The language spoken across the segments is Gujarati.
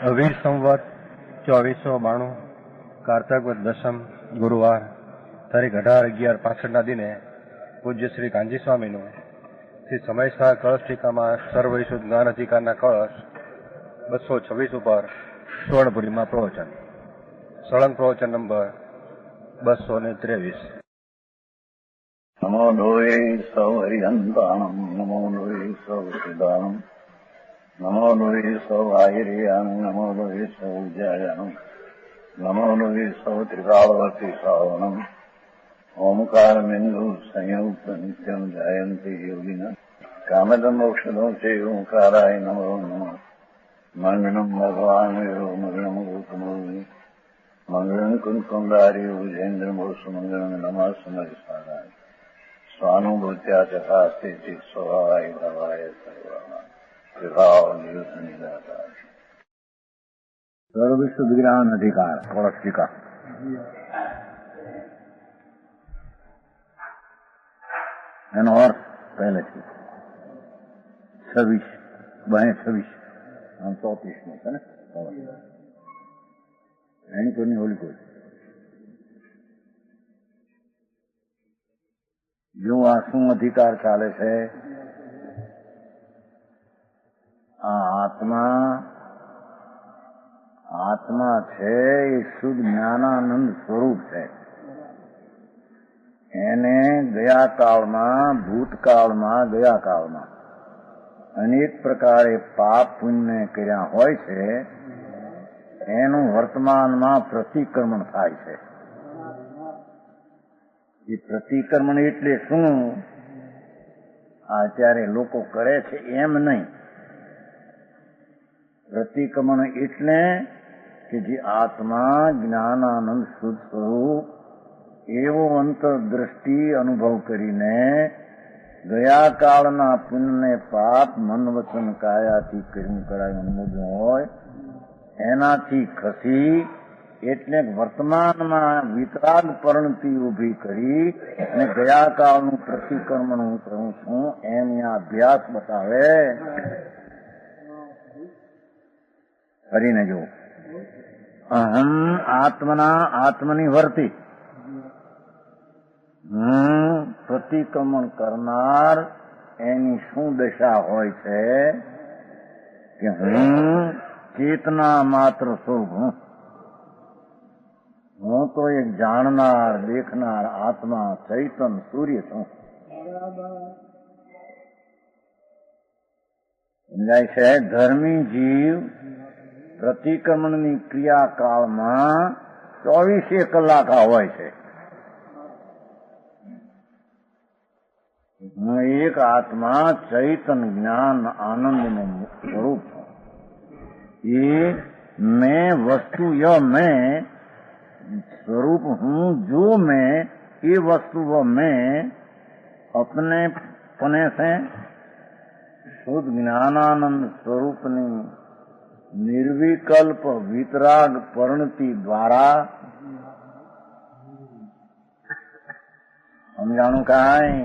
વીર સંવત 2492 કારતક વદ દસમ ગુરુવાર તારીખ 18/11/65 દિને પૂજ્ય શ્રી કાંજી સ્વામીનું શ્રી સમયસા કળશ ટીકામાં સર્વૈશુદ્ધ જ્ઞાન અધિકારના કળશ 226 ઉપર સુવર્ણપુરીમાં પ્રવચન. સળંગ પ્રવચન નંબર 223. નમો લોહે સૌ હરિહંતાણમ, નમો લોહે સૌ સિદ્ધાણમ, નમો લોહે સૌ આહિર્યાણમ, નમો લોહે સૌ વિજયાણમ, નમો લોહે સૌ ત્રિકાળવતી શ્રાવણમ. ઓમકાર બિંદુ સંયુક્ત નિત્યમ જયંતિ યોગિના કામદમ મોક્ષદો છે ઓંકારાય નમો નમઃ. મંગળમ ભગવાન મંગળમ ગૌતમોની મંગળમ કુંકુંડારી ભુજેન્દ્ર મોક્ષ મંગળમ નમઃ સમરિસારાય સ્વાનુભૂત્યા ચકાસ્તે ચિત સ્વભાવાય ભવાય સર્વમાં વિભાવ નિયુત નિરાકાર. સર્વવિશુદ્ધ જ્ઞાન અધિકાર કળશ ટીકા. એનો અર્થ પહેલેથી 26 આમ 34 છે ને એની કોઈની હોલી કોઈ જો આ શું અધિકાર ચાલે છે. આ આત્મા છે એ શુદ્ધ જ્ઞાનાનંદ સ્વરૂપ છે. એને ગયા કાળમાં ભૂતકાળમાં ગયા કાળમાં અનેક પ્રકારે પાપ પુણ્ય કર્યા હોય છે. એનું વર્તમાનમાં પ્રતિક્રમણ થાય છે. એ પ્રતિક્રમણ એટલે શું? અત્યારે લોકો કરે છે એમ નહીં. પ્રતિક્રમણ એટલે કે જે આત્મા જ્ઞાનાનંદ શુદ્ધ સ્વરૂપ એવો અંતરદ્રષ્ટિ અનુભવ કરીને ગયા કાળના પુણ્ય પાપ મન વચન કાયાથી કર્યું કરાયું અનુમોદન હોય એનાથી ખસી એટલે વર્તમાનમાં વિતરાગ પરિણતિ ઉભી કરી અને ગયા કાળનું પ્રતિક્રમણ હું કરું છું એમ અભ્યાસ બતાવે. કરીને જો અહમ આત્મની વર્તી પ્રતિક્રમણ કરનાર એની શું દશા હોય છે કે હું ચેતના માત્ર સ્વરૂપ હું તો એક જાણનાર દેખનાર આત્મા ચૈતન સૂર્ય છું. સમજાય છે? ધર્મી જીવ પ્રતિક્રમણની ક્રિયાકાળમાં 24 કલાક હોય છે. હું એક આત્મા ચૈતન જ્ઞાન આનંદનું સ્વરૂપ છું. ये मैं वस्तु य मैं स्वरूप हूँ. जो मैं ये वस्तु व मैं अपने पने से शुद्ध ज्ञानानंद स्वरूपनी निर्विकल्प वितराग परिणति द्वारा સમજાણું કાંઈ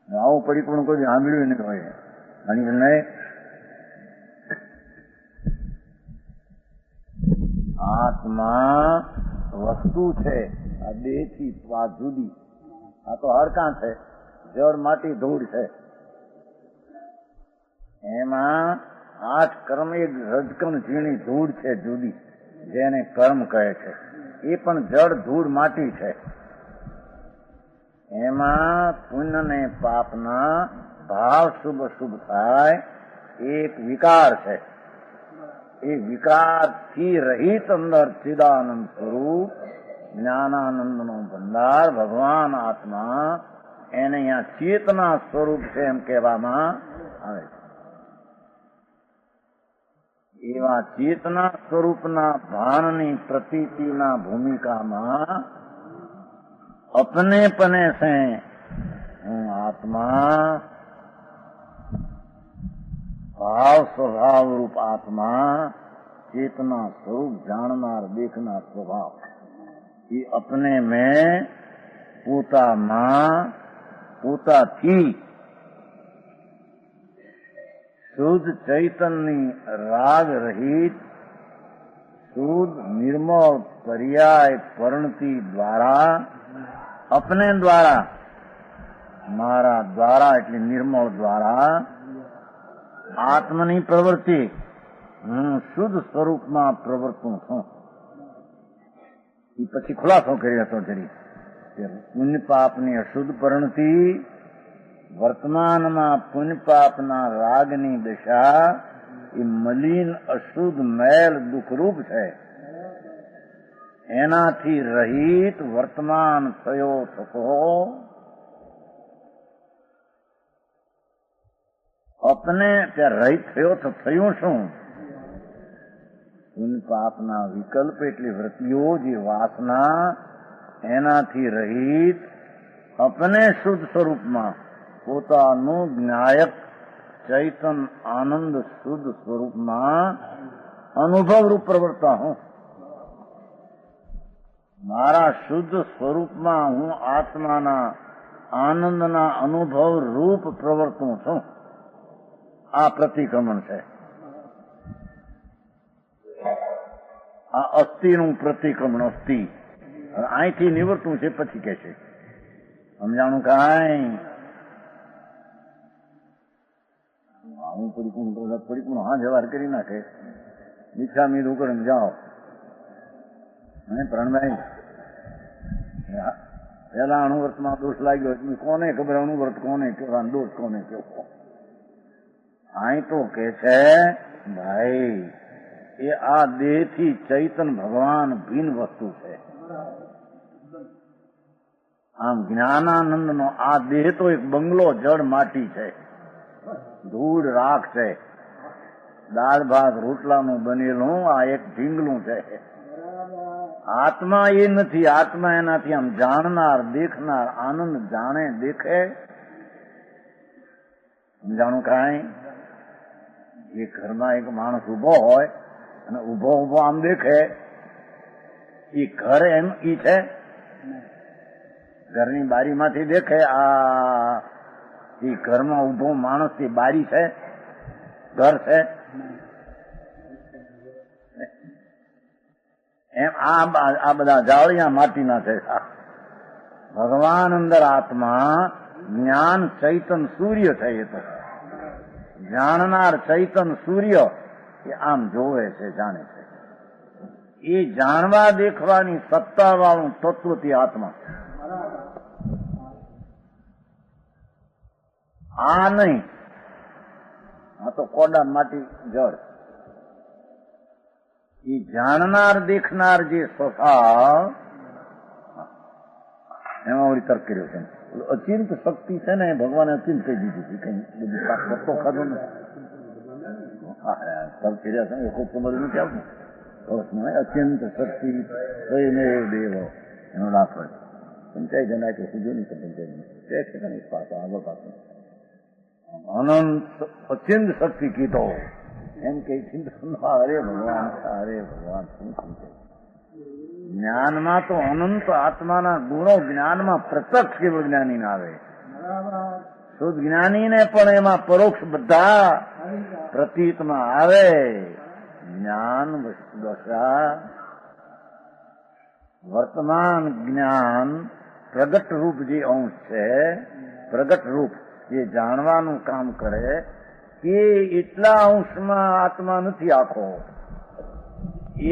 આવું પરિપૂર્ણ કોઈ સાંભળ્યું નહીં હોય. નહીં આત્મા વસ્તુ છે. આ દેહથી આ જુદી. આ તો હડકાં છે, જળ માટી ધૂળ છે. એમાં 8 કર્મ એક રજકણ ઝીણી ધૂળ છે જુદી, જેને કર્મ કહે છે. એ પણ જળ ધૂળ માટી છે. એમાં પુણ્ય ને પાપના ભાવ શુભ શુભ થાય એક વિકાર છે. એ વિકારથી રહિત અંદર ચિદાનંદ સ્વરૂપ જ્ઞાનાનંદનો ભંડાર ભગવાન આત્મા એને અહીંયા ચેતના સ્વરૂપ છે એમ કહેવામાં આવે છે. એવા ચેતના સ્વરૂપના ભાનની પ્રતીતિના ભૂમિકામાં અપને પને સે હું આત્મા ભાવ સ્વભાવ રૂપ આત્મા चेतना स्वरूप जाननार देखनार स्वभाव ये अपने में પોતાથી શુદ્ધ ચૈતનની રાગ રહિત શુદ્ધ નિર્મળ પર્યાય પરિણતિ દ્વારા અપને દ્વારા મારા દ્વારા એટલે નિર્મળ દ્વારા આત્મની પ્રવૃત્તિ હું શુદ્ધ સ્વરૂપમાં પ્રવર્તું છું. એ પછી ખુલાસો કરી હતો જરી પુણ્ય પાપની અશુદ્ધ પરિણતિ વર્તમાનમાં પુણ્ય પાપના રાગની દશા એ મલિન અશુદ્ધ મેલ દુઃખરૂપ છે. એનાથી રહિત વર્તમાન થયો થતો અપને ત્યાં રહિત થયો તો થયું શું? પુણ્ય પાપના વિકલ્પ એટલે વૃત્તિઓ જે વાસના એનાથી રહિત અપને શુદ્ધ સ્વરૂપમાં પોતાનું જ્ઞાયક ચૈતન આનંદ શુદ્ધ સ્વરૂપમાં અનુભવ રૂપ પ્રવર્તા હું. મારા શુદ્ધ સ્વરૂપમાં હું આત્માના આનંદના અનુભવ રૂપ પ્રવર્તું છું. આ પ્રતિક્રમણ છે. આ અસ્થિનું પ્રતિક્રમણ અસ્થિ અહીંથી નિવર્તું છે. પછી કે છે સમજાણું કાંઈ હું પરિપૂર્ણ હા વ્યવહાર કરી નાખે દીક્ષા મીધું કરીને જાઓ. પ્રણભાઈ પેલા અણુવ્રતમાં દોષ લાગ્યો એટલે કોને ખબર અણુવ્રત કોને કેવા દોષ કોને કેવો. અહીં તો કે છે ભાઈ એ આ દેહ થી ચૈતન ભગવાન ભિન્ન વસ્તુ છે. આમ જ્ઞાનાનંદ નો આ દેહ તો એક બંગલો જળ માટી છે, ધૂળ રાખ છે, દાળ ભાત રોટલાનું બનેલું આ એક ઢીંગલું છે. આત્મા એ નથી. આત્મા એનાથી આમ જાણનાર દેખનાર આનંદ જાણે દેખે. સમજાણું કાંઈ? એ ઘરમાં એક માણસ ઉભો હોય અને ઉભો ઉભો આમ દેખે એ ઘર એમ ઈ છે. ઘરની બારીમાંથી દેખે આ એ ઘરમાં ઉભો માણસ એ બારી છે, ઘર છે. એમ આ બધા જાળિયા માટીના છે. ભગવાન અંદર આત્મા જ્ઞાન ચૈતન સૂર્ય છે. એ તો જાણનાર ચૈતન સૂર્ય એ આમ જોવે છે, જાણે છે. એ જાણવા દેખવાની સત્તા વાળું તત્વથી આત્મા. આ નહીં, આ તો કોડા માટી જળ. એ જાણનાર દેખનાર જે સ્વભાવ એમાં વળી તર્ક કર્યો છે. અચિંત શક્તિ છે ને ભગવાને અચિંત કહી દીધું છે. કઈ બધું પત્તો ખાધો નથી. તર્ક કર્યા છે ખૂબ સમજ નથી આવતું. અત્યંત શક્તિ સ્વયમેવ દેવ એનો લાભ હોય. પંચાયત જણાય તો સુજો નહીં. પંચાયત છે ને પાછો આગળ પાછો અનંત અત્યંત શક્તિ કીધો એમ કે ચિંતનમાં હરે ભગવાન શું ચિંતે. જ્ઞાનમાં તો અનંત આત્માના ગુણો જ્ઞાનમાં પ્રત્યક્ષ કેવળ જ્ઞાની ના આવે. શુદ્ધ જ્ઞાનીને પણ એમાં પરોક્ષ બધા પ્રતીતમાં આવે. જ્ઞાન દશા વર્તમાન જ્ઞાન પ્રગટ રૂપ જે અંશ છે, પ્રગટ રૂપ જે જાણવાનું કામ કરે કે એટલા અંશમાં આત્મા નથી આખો.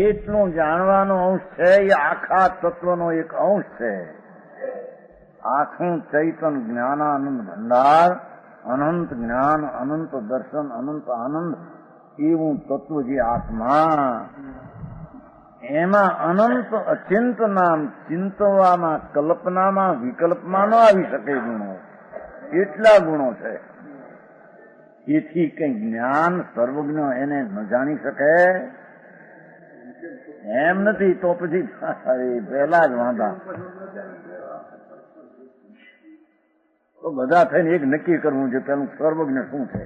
એટલું જાણવાનો અંશ છે એ આખા તત્વનો એક અંશ છે. આખું ચૈતન જ્ઞાનાનંદ ભંડાર, અનંત જ્ઞાન, અનંત દર્શન, અનંત આનંદ એવું તત્વ જે આત્મા, એમાં અનંત અચિંત નામ ચિંતવામાં કલ્પનામાં વિકલ્પમાં ન આવી શકે ગુણો. એટલા ગુણો છે. એથી કઈ જ્ઞાન સર્વજ્ઞ એને ન જાણી શકે એમ નથી. તો પછી પહેલા જ વાંધા. તો બધા થઈને એક નક્કી કરવું છે પેલું સર્વજ્ઞ શું છે.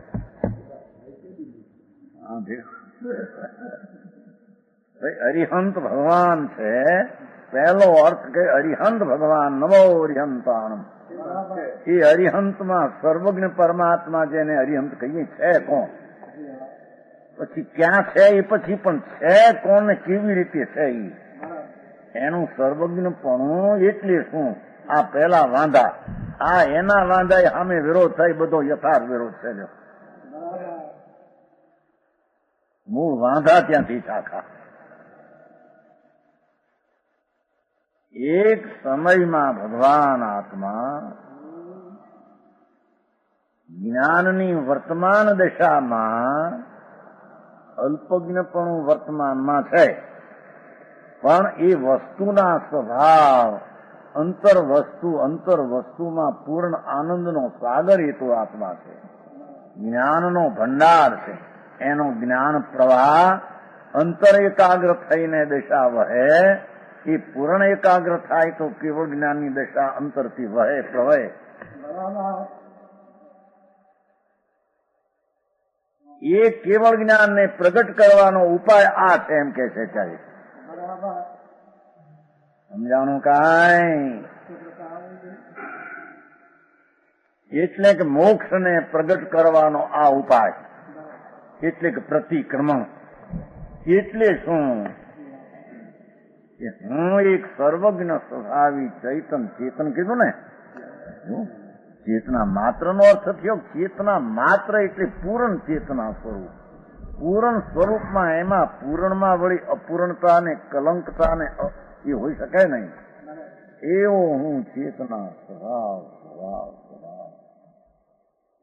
અરિહંત ભગવાન છે. પહેલો અર્થ કે અરિહંત ભગવાન નમો અરિહંતાણમ. એ અરિહંતમાં સર્વજ્ઞ પરમાત્મા જેને અરિહંત કહીએ છે કોણ? પછી ક્યાં છે એ પછી પણ છે કોણ ને કેવી રીતે છે એનું સર્વજ્ઞપણું એટલે શું? આ પેલા વાંધા, આ એના વાંધા સામે વિરોધ થાય, બધો યથાર્થ વિરોધ છે. મૂળ વાંધા ત્યાંથી શાખા. એક સમયમાં ભગવાન આત્મા જ્ઞાનની વર્તમાન દશામાં અલ્પજ્ઞપણું વર્તમાનમાં છે, પણ એ વસ્તુના સ્વભાવ અંતર વસ્તુમાં પૂર્ણ આનંદનો સાગર એ તો આત્મા છે, જ્ઞાનનો ભંડાર છે. એનો જ્ઞાન પ્રવાહ અંતર એકાગ્ર થઈને દશા વહે, એ પૂર્ણ એકાગ્ર થાય તો કેવળ જ્ઞાનની દશા અંતરથી વહે પ્રવહે. એ કેવળ જ્ઞાનને પ્રગટ કરવાનો ઉપાય આ છે એમ કે છે. ચાલે સમજાણું કાંઈ? એટલે કે મોક્ષને પ્રગટ કરવાનો આ ઉપાય, એટલે કે પ્રતિક્રમણ. એટલે શું કે હું એક સર્વજ્ઞ સ્વભાવી ચેતન કીધું ને, ચેતના માત્ર નો અર્થ થયો. ચેતના માત્ર એટલે પૂર્ણ ચેતના સ્વરૂપ. પૂર્ણ સ્વરૂપમાં એમાં પૂર્ણમાં વળી અપૂર્ણતા ને કલંકતા ને એ હોઈ શકે નહીં. એવો હું ચેતના સ્વભાવ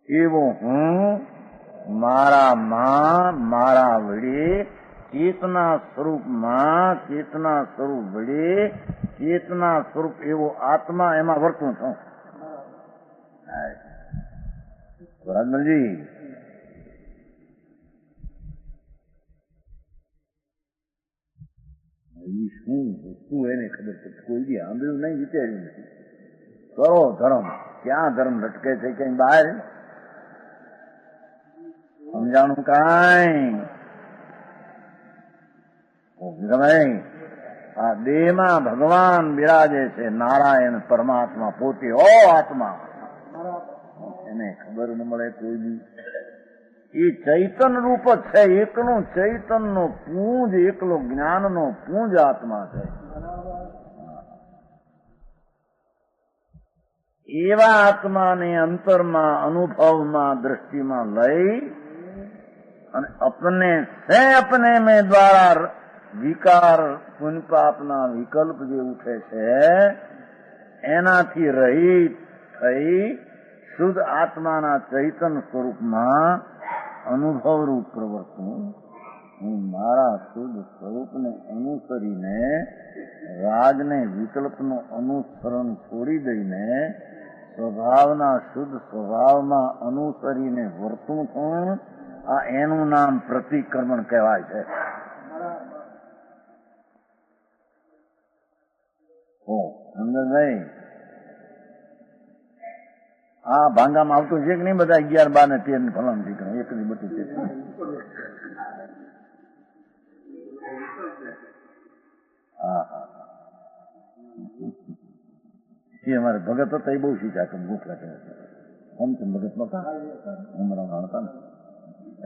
એવો હું મારા વડે ચેતના સ્વરૂપમાં ચેતના સ્વરૂપ વડે ચેતના સ્વરૂપ એવો આત્મા એમાં વર્તું છું. બરાબરજી? શું વસ્તુ એને ખબર છે? કોઈ બી સાંભળ્યું નહીં, વિચાર્યું નથી. કરો ધર્મ, ક્યાં ધર્મ લટકે છે ક્યાંય બહાર? સમજાણું કાંઈ? આ દેહમાં ભગવાન બિરાજે છે, નારાયણ પરમાત્મા પોતે આત્મા. એને ખબર ન મળે કોઈ બી. એ ચૈતન રૂપ જ છે, એકનો ચૈતનનો પૂંજ, એકલો જ્ઞાનનો પૂંજ આત્મા છે. એવા આત્માને અંતરમાં અનુભવમાં દ્રષ્ટિમાં લઈ અને अपने में દ્વારા વિકાર પુણ્ય પાપના વિકલ્પ જે ઉઠે છે એનાથી રહિત થઈ શુદ્ધ આત્માના ચૈતન સ્વરૂપમાં અનુભવરૂપ પ્રવર્તન. હું મારા શુદ્ધ સ્વરૂપને અનુસરીને રાગને વિકલ્પનું અનુસરણ છોડી દઈને સ્વભાવના શુદ્ધ સ્વભાવમાં અનુસરીને વર્તું છું. આ એનું નામ પ્રતિક્રમણ કહેવાય છે. સમજાય? આ ભાંગામાં આવતું છે કે નહીં? બધા 11, 12 ને 13 ફલામ દીકરા એકની બધી છે. એ અમારે ભગત હતા, એ બહુ શીખ્યા કે ગોખલા કરે છે. આમ તો ભગત નતા, અમારા હતા ને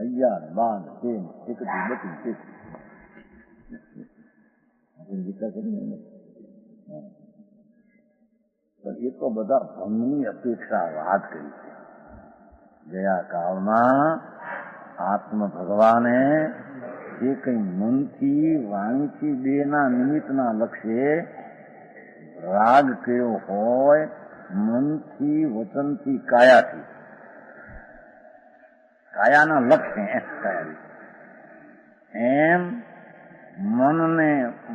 11, 12, 13 એકની બધી દીકરા કરી. એ તો બધા ભંગની અપેક્ષા વાત કરી છે. ગયા કાળમાં આત્મ ભગવાને જે કઈ મનથી વાણીથી દેહના નિમિત્તના લક્ષ્યે રાગ કર્યો હોય, મનથી વચનથી કાયાથી, કાયાના લક્ષ્ય એમ મનને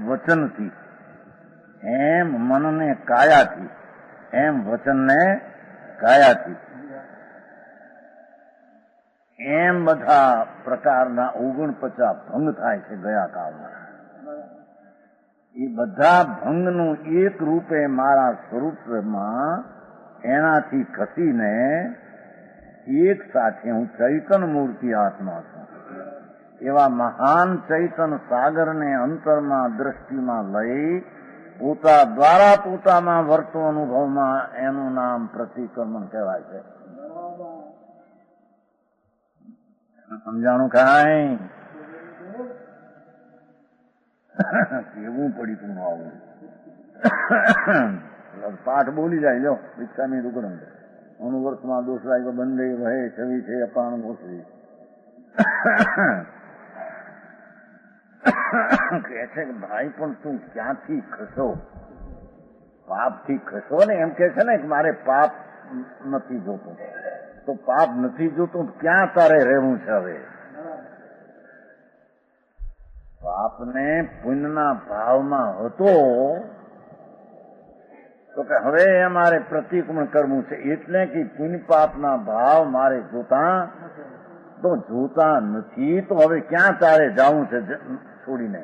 વચનથી, એમ મનને કાયાથી, એમ વચનને કાયાથી, એમ બધા પ્રકારના 49 ભંગ થાય છે ગયા કાળમાં. એ બધા ભંગનું એક રૂપે મારા સ્વરૂપમાં એનાથી ખસીને એક સાથે હું ચૈતન મૂર્તિ આત્મા છું. એવા મહાન ચૈતન સાગરને અંતરમાં દ્રષ્ટિમાં લઈ પોતા દ્વારા પોતામાં વર્તો અનુભવમાં એનું નામ પ્રતિક્રમણ કહેવાય છે. સમજાણું કાંઈ કેવું પડી તું આવું પાઠ બોલી જાય લો ભિક્ષામી દુકડમ અનુવર્ષમાં દોષ લાગ્યો બંધે વહે છવી છે અપાણ મોસવી કે છે કે ભાઈ પણ તું ક્યાંથી ખસો પાપથી ખસો ને એમ કે છે ને કે મારે પાપ નથી જોતું તો પાપ નથી જોતું ક્યાં તારે રહેવું છે હવે પાપને પુણ્યના ભાવમાં હતો તો કે હવે મારે પ્રતિક્રમણ કરવું છે એટલે કે પુણ્ય પાપના ભાવ મારે જોતા તો જોતા નથી તો હવે ક્યાં તારે જવું છે છોડીને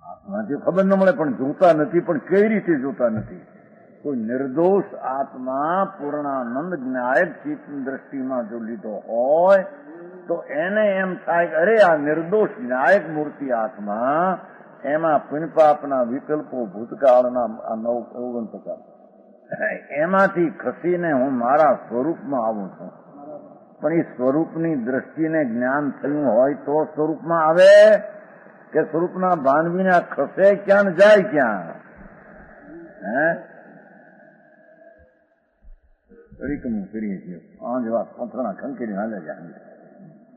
આત્માથી ખબર ન મળે પણ જોતા નથી પણ કઈ રીતે જોતા નથી કોઈ નિર્દોષ આત્મા પૂર્ણાનંદ જ્ઞાયક ચિત્ત દ્રષ્ટિમાં જો લીધો હોય તો એને એમ થાય કે અરે આ નિર્દોષ ન્યાયક મૂર્તિ આત્મા એમાં પુણ્યપાપના વિકલ્પો ભૂતકાળના 49% એમાંથી ખસીને હું મારા સ્વરૂપમાં આવું છું પણ એ સ્વરૂપની દ્રષ્ટિને જ્ઞાન થયું હોય તો સ્વરૂપમાં આવે કે સ્વરૂપના ભાનવીના ખસે ક્યાં ને જાય ક્યાં તરીકમું કરીએ છીએ આ જેવા પથરા ખંકેરી હાલે જાય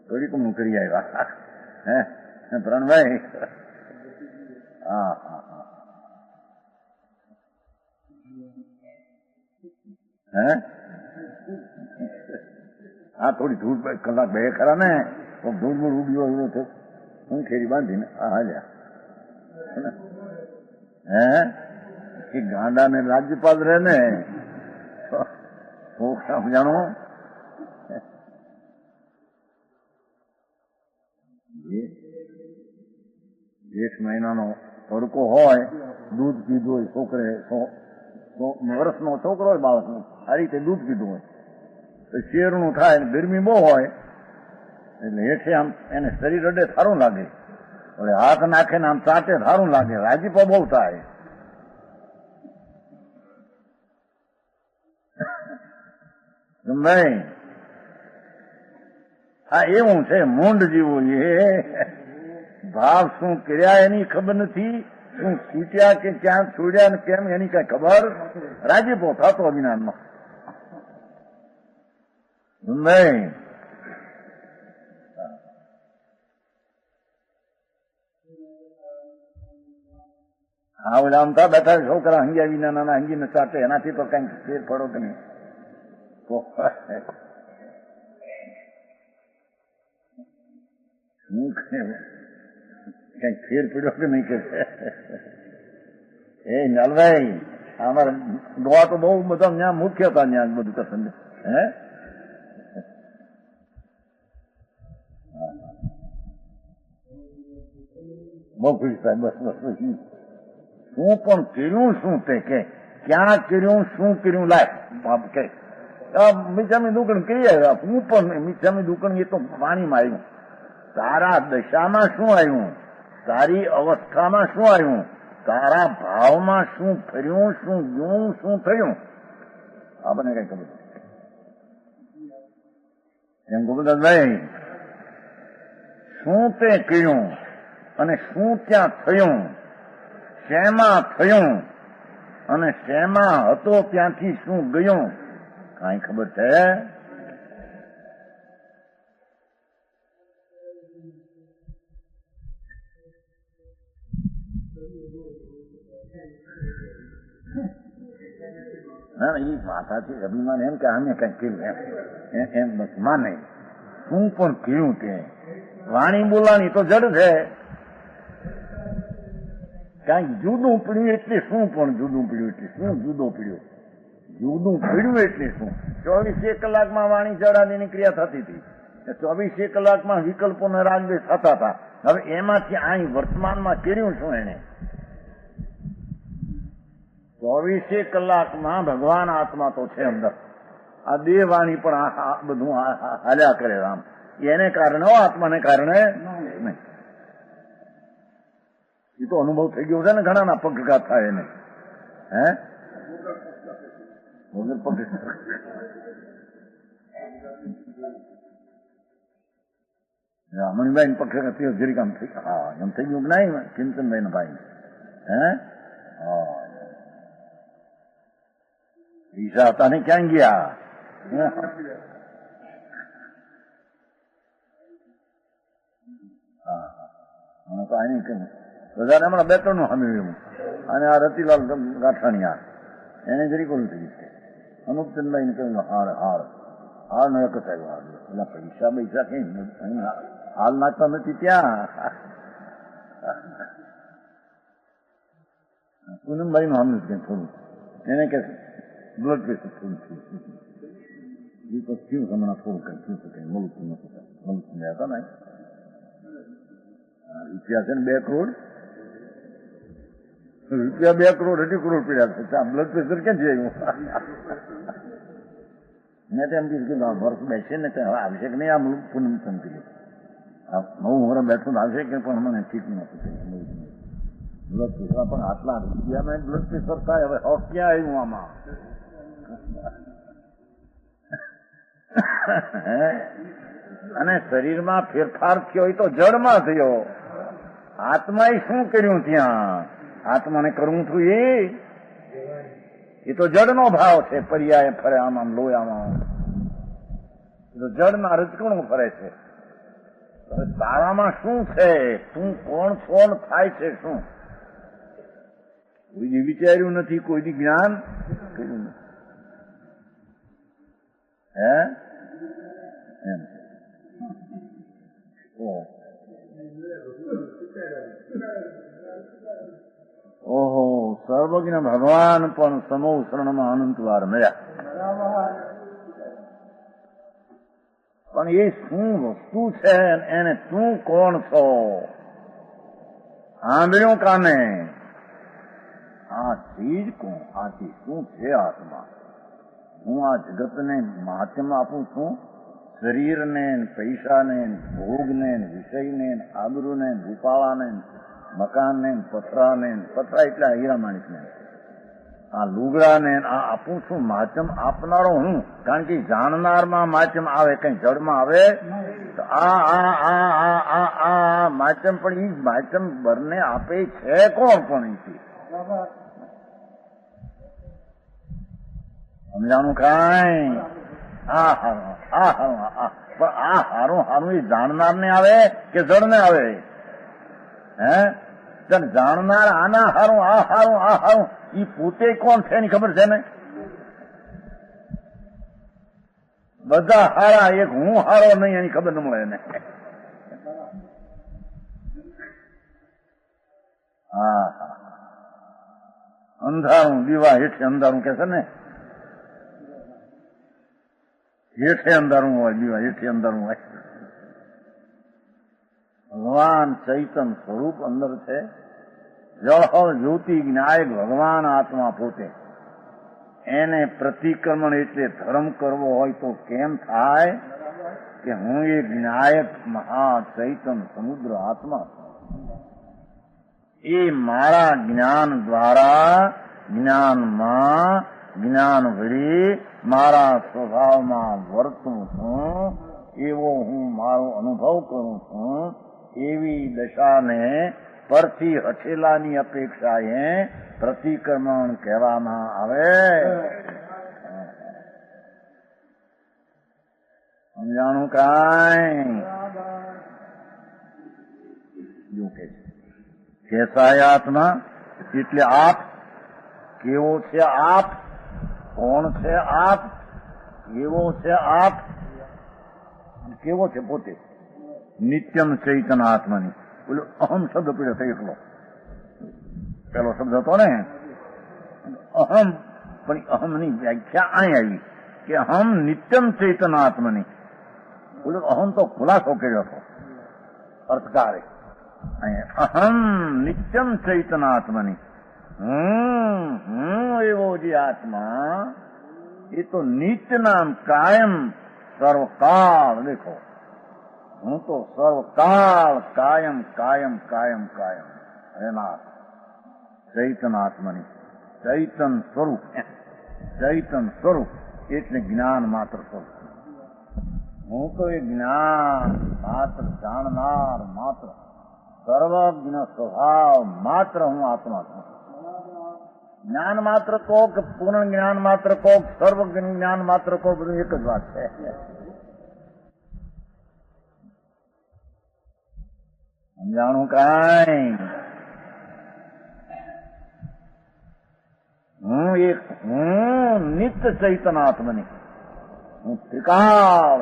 તરીકમું કરી આવ્યા હે પ્રાણભાઈ હા હા હા હે હા થોડી ધૂળ કલાક બે ખરા ને ધૂળમાં રૂડ્યો એવો છે હું ખેરી બાંધીને આ હાલ્યા હે એ ગાંડા ને રાજ્યપાલ રહે ને જાણો જેઠ મહિનાનો તડકો હોય દૂધ પીધું હોય છોકરે વર્ષનો છોકરો હોય બાળકનો આ રીતે દૂધ પીધું હોય તો શેરનું થાય ગરમી બહુ હોય એટલે હેઠે આમ એને શરીર અડે સારું લાગે એટલે હાથ નાખે ને આમ ચાટે સારું લાગે રાજીપો બહુ થાય ભાઈ આ એવું છે મૂંડ જેવું એ ભાવ શું કર્યા એની ખબર નથી શું છૂટ્યા કે ક્યાં છોડ્યા ને કેમ એની કઈ ખબર રાજીપો થતો અજ્ઞાનમાં ભાઈ હા ઓલા આમતા બેઠા છોકરા હંગ્યા વિના નાના હંગીને ચાટે એનાથી તો કઈ ફેર પડો કે નહીં કઈ ફેર પડ્યો કે નહીં કે એ નલભાઈ અમારે ગોવા તો બહુ બધા ત્યાં મુખ્ય હતા ત્યાં બધું કસંદ હે બહુ ખુશ થાય બસ બસ શું પણ કર્યું શું તે કે ક્યાં કર્યું શું કર્યું લાય બાપ કે મીઠામી દુકાન કરી આવ્યા હું પણ મીઠામી દુકાન એ તો પાણીમાં આવ્યું તારા દશામાં શું આવ્યું તારી અવસ્થામાં શું આવ્યું તારા ભાવમાં શું ફર્યું શું ગયું શું થયું આપણને કઈ ખબર એમ ગોપદાસભાઈ શું તે કર્યું અને શું ત્યાં થયું શેમાં થયું અને શેમાં હતો ત્યાંથી શું ગયું કાંઈ ખબર છે એ માથાથી અભિમાન એમ કે અમે કઈ કર્યું એમ બસ માને શું પણ કર્યું તે વાણી બોલાણી તો જડ છે કાંઈક જુદું પીડ્યું એટલે શું પણ જુદું પીડ્યું એટલે શું જુદો પીડ્યો જુદું પીડ્યું એટલે શું 24 કલાકમાં વાણી ચડાવીની ક્રિયા થતી હતી 24 કલાકમાં વિકલ્પોને રાગદ્વેષ થતા હતા હવે એમાંથી અહીં વર્તમાનમાં કર્યું શું એને 24 કલાકમાં ભગવાન આત્મા તો છે અંદર આ દેહ વાણી પણ બધું હાલ્યા કરે આમ એને કારણે આત્માને કારણે નહીં એ તો અનુભવ થઈ ગયો છે ને ઘણાના પગઘાત થાય એને હે મણિભાઈ પક્ષે જરીક આમ થઈ હા એમ થઈ ગયું નહીં ચિંતનભાઈ ના ભાઈ હે ઈશા હતા ને ક્યાં ગયા હા તો આની બધાને હમણાં 2-3 નું સાંભળ્યું અને આ રતિલાલ ગાંઠાણીયા એને જરી કોણ થઈ છે અનુપચંદભાઈ ને કહ્યું હાર નો એક જ આવ્યો એટલે પૈસા કઈ હાલ નાખતા નથી ત્યાં પૂનમભાઈ નું સાંભળ્યું છે થોડું એને કે બ્લડ પ્રેશર થોડું થયું એ તો થયું હમણાં થોડું કઈ થયું શકે મલુક ગયા હતા ને રૂપિયા છે ને 2 કરોડ રૂપિયા 2 કરોડ 2.5 કરોડ પીડ્યા છે બ્લડ પ્રેશર ક્યાં જઈ મેં તો એમ કીધું કે વર્ષ બેસે ને હવે આવશે કે નહીં આ મુલુક પૂનમ તેમ કીધું 9 વર્ષ બેઠું આવશે કે પણ મને ઠીક નથી બ્લડ પ્રેશર પણ આટલા રૂપિયામાં બ્લડ પ્રેશર થાય હવે ક્યાં આવ્યું આમાં અને શરીરમાં ફેરફાર થયો એ તો જડમાં થયો આત્માએ શું કર્યું ત્યાં આત્માને કરવું થયું એ તો જડનો ભાવ છે પર્યાય ફરે આમ લોયામાં એ તો જડના રજકણો ફરે છે તારામાં શું છે તું કોણ થાય છે શું કોઈ વિચાર્યું નથી કોઈ જ્ઞાન કર્યું નથી હે એમ ઓહો સર્વજ્ઞ ભગવાન પણ સમો શરણમાં અનંત વાર મળ્યા પણ એ શું વસ્તુ છે એને તું કોણ છો સાંભળ્યું કાને આ ચીજ કોણ આથી શું છે આત્મા હું આ જગતને મહાત્મ્ય આપું છું શરીરને પૈસાને ભોગને વિષયને આબરૂને રૂપાળાને મકાનને પથરા એટલે હીરા માણિકને આ લુગડાને આ આપું છું માચમ આપનારો હું કારણ કે જાણનારમાં માચમ આવે કઈ જડમાં આવે તો આ માચમ પણ એ માચમ બરને આપે છે કોણ પણ એથી સમજાણું કાંઈ પણ આ હારું એ જાણનાર ને આવે કે જડ ને આવે હે જાણનાર આના હારું આ હારું એ પોતે કોણ છે એની ખબર છે ને બધા હારા એક હું હારો નહીં એની ખબર ન મળે એને અંધારું દીવા હેઠે અંધારું કે છે ને હેઠે અંધારું હોય દીવા હેઠે અંધારું હોય ભગવાન ચૈતન સ્વરૂપ અંદર છે જળ જ્યોતિ જ્ઞાયક ભગવાન આત્મા પોતે એને પ્રતિક્રમણ એટલે ધર્મ કરવો હોય તો કેમ થાય કે હું એ જ્ઞાયક મહા ચૈતન સમુદ્ર આત્મા એ મારા જ્ઞાન દ્વારા જ્ઞાનમાં જ્ઞાન ભરી મારા સ્વભાવમાં વર્તું છું એવો હું મારો અનુભવ કરું છું એવી દશાને પરથી હઠેલાની અપેક્ષાએ પ્રતિક્રમણ કહેવામાં આવે સમજાણું કાંઈ એવું કે છે કેસાય આત્મા એટલે આપ કેવો છે આપ કોણ છે આપ કેવો છે આપ કેવો છે પોતે નિત્યમ ચૈતન આત્માની બોલો અહમ શબ્દ પીડ્યો થઈ એકલો પેલો શબ્દ હતો ને અહમ પણ અહમની વ્યાખ્યા અહીં આવી કે અહમ નિત્યમ ચૈતન આત્માની બોલો અહમ તો ખુલાસો કર્યો હતો અર્થકારે અહમ નિત્યમ ચૈતન આત્માની હું એવો જે આત્મા એ તો નિત્ય નામ કાયમ સર્વકાળ દેખો હું તો સર્વકાળ કાયમ કાયમ કાયમ કાયમ એના ચૈતન આત્માની ચૈતન સ્વરૂપ એટલે જ્ઞાન માત્ર સ્વરૂપ હું તો એ જ્ઞાન માત્ર જાણનાર માત્ર સર્વજ્ઞ સ્વભાવ માત્ર હું આત્મા છું. જ્ઞાન માત્ર કહો કે પૂર્ણ જ્ઞાન માત્ર કહો, સર્વજ્ઞ જ્ઞાન માત્ર કહો, બધું એક જ વાત છે. સમજાણું કાંઈ? હું નિત્ય ચૈતનાત્મની, હું ત્રિકાળ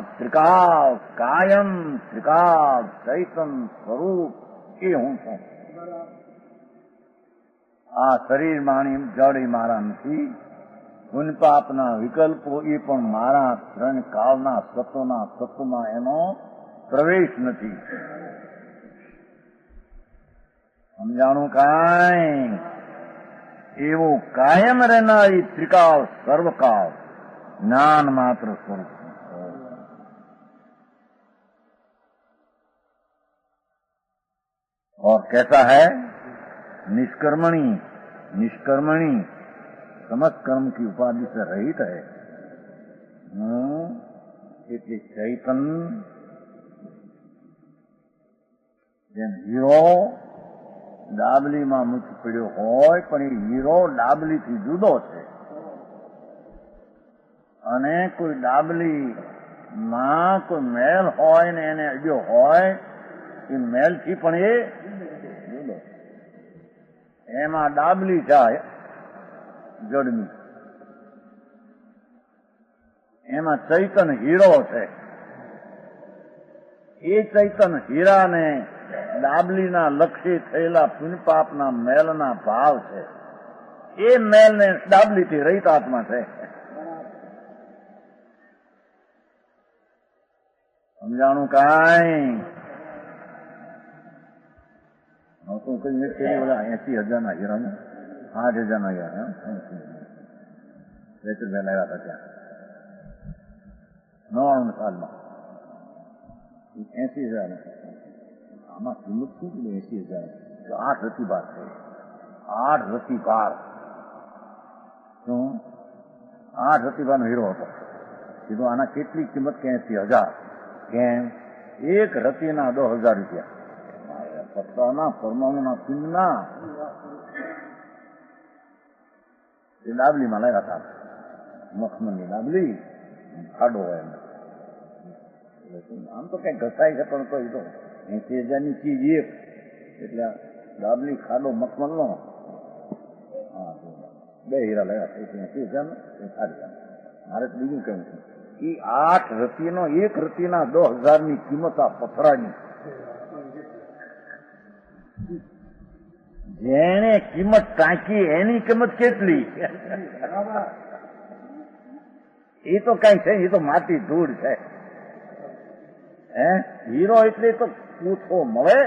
કાયમ ત્રિકાળ ચૈતન સ્વરૂપ એ હું છું. આ શરીર માણી જડ એ મારા નથી. પુણ્ય પાપના વિકલ્પો એ પણ મારા ત્રણ કાળના સત્વના તત્વમાં એનો પ્રવેશ નથી. સમજાણું કાંઈ? એવો કાયમ રહેનારી ત્રિકાળ સર્વકાળ જ્ઞાન માત્ર સ્વરૂપ. और कैसा है? निष्कर्मणी. निष्कर्मणी समस्त कर्म की उपाधि से रहित है. એટલે ચૈતન જેમ હીરો ડાબલીમાં મૂકી પડ્યો હોય, પણ એ હીરો ડાબલીથી જુદો છે. અને કોઈ ડાબલીમાં કોઈ મેલ હોય ને એને અડ્યો હોય, એ મેલથી પણ એ જુદો. એમાં ડાબલી જાય જડની, એમાં ચૈતન હીરો છે. એ ચૈતન હીરાને ડાબલીના લક્ષ્ય થયેલા પુણ્યપાપના મેલના ભાવ છે. એ મેલને ડાબલીથી રહિત આત્મા છે. સમજાણું કાંઈ? તો કઈ બધા 80,000 હીરા, 8,000 હીરા લાવ્યા હતા ત્યાં 99 સાલમાં. 80,000 આમાં કિંમત શું કીધું? 80,000 8 રતી બાર છે. 8 રતી બાર શું 8 રતી બારનો હીરો હતો. કીધું આના કેટલી કિંમત કે 80,000. કેમ? એક રતીના 10,000 રૂપિયા. સત્તાના પરમાણુના પિંડના એ ડાબલીમાં લાવ્યા હતા. મખમલની ડાબલી ખાડો હોય એમ. આમ તો કઈ ઘસાય છે, પણ કોઈ તો 80,000ની ચીજ એક એટલે ડાબલી ખાડો મખમલનો. હા, 2 હીરા લાવ્યા 80,000. મારે બીજું કેમ છે, એ 8 રતીનો 1 રતીના 10,000ની કિંમત આ પથરાની. જેને કિંમત ટાંકી એની કિંમત કેટલી? એ તો કઈ છે, એ તો માટી ધૂળ છે. હીરો એટલે તો પૂછો મળે,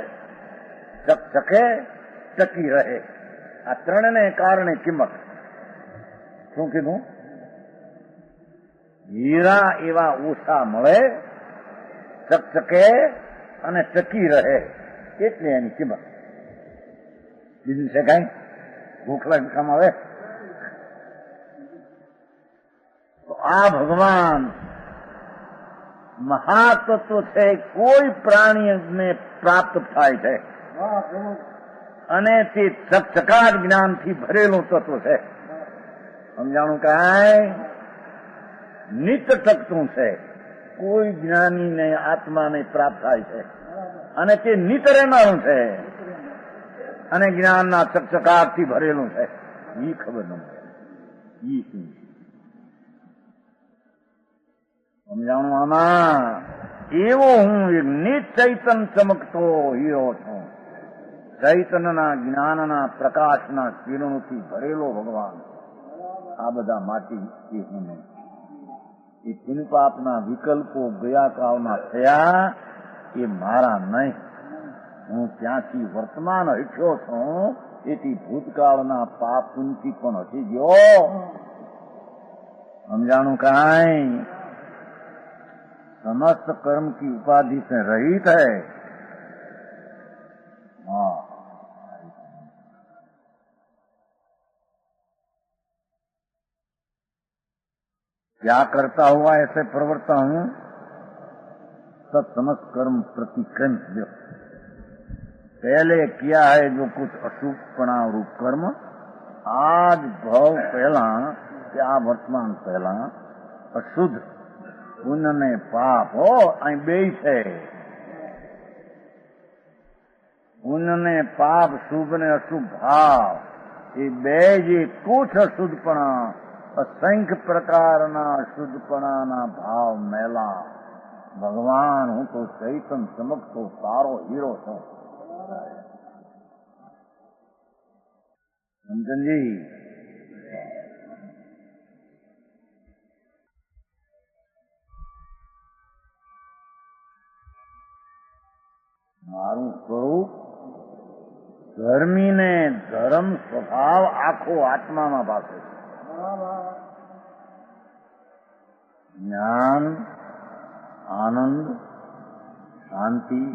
ચકચકે, ટકી રહે. આ ત્રણને કારણે કિંમત. શું કીધું? હીરા એવા ઓછા મળે, ચકચકે અને ટકી રહે, એટલે એની કિંમત. બીજું છે કઈ? ભૂખલા કામ આવે? તો આ ભગવાન મહાતત્વ છે, કોઈ પ્રાણીને પ્રાપ્ત થાય છે. અને તે ચકચકાટ જ્ઞાનથી ભરેલું તત્વ છે. સમજાણું કાંઈ? નિત્ય ટકતું છે. કોઈ જ્ઞાનીને આત્માને પ્રાપ્ત થાય છે અને તે નિત્ય રહેનારું છે અને જ્ઞાનના ચકચકાટથી ભરેલું છે. ઈ ખબર ન મળે. ઈ શું સમજાણું? આમાં એવો હું એક નિચૈતન ચમકતો હીરો છું. ચૈતનના જ્ઞાનના પ્રકાશના કિરણોથી ભરેલો ભગવાન. આ બધા માટી એ હું નહીં. એ પુણ્યપાપના વિકલ્પો ગયા કાળના થયા એ મારા નહીં. હું ત્યાંથી વર્તમાન હટ્યો છું. એથી ભૂતકાળના પાપ પુણ્યથી પણ હટી ગયો. समझाणु काई समस्त कर्म की उपाधि से रहित है। हाँ, क्या करता हुआ ऐसे प्रवर्ता हूं तत्समस्त कर्म प्रतिक्रम। पहले किया है जो कुछ अशुभपणा रूप कर्म, आज भाव पहला क्या वर्तमान पहला अशुद्ध पुण्य ने पाप हो अहीं बे छे। पुण्य ने पाप, शुभ ने अशुभ भाव, ये बे जे कुछ अशुद्धपणा, असंख्य प्रकारना अशुद्धपणाना भाव मेला। भगवान हूँ तो चैतन्य चमकतो तारो हीरो छूं। समझन जी, मारू स्वरूप धर्मी ने धर्म स्वभाव आखो आत्मा में पासे। ज्ञान, आनंद, शांति,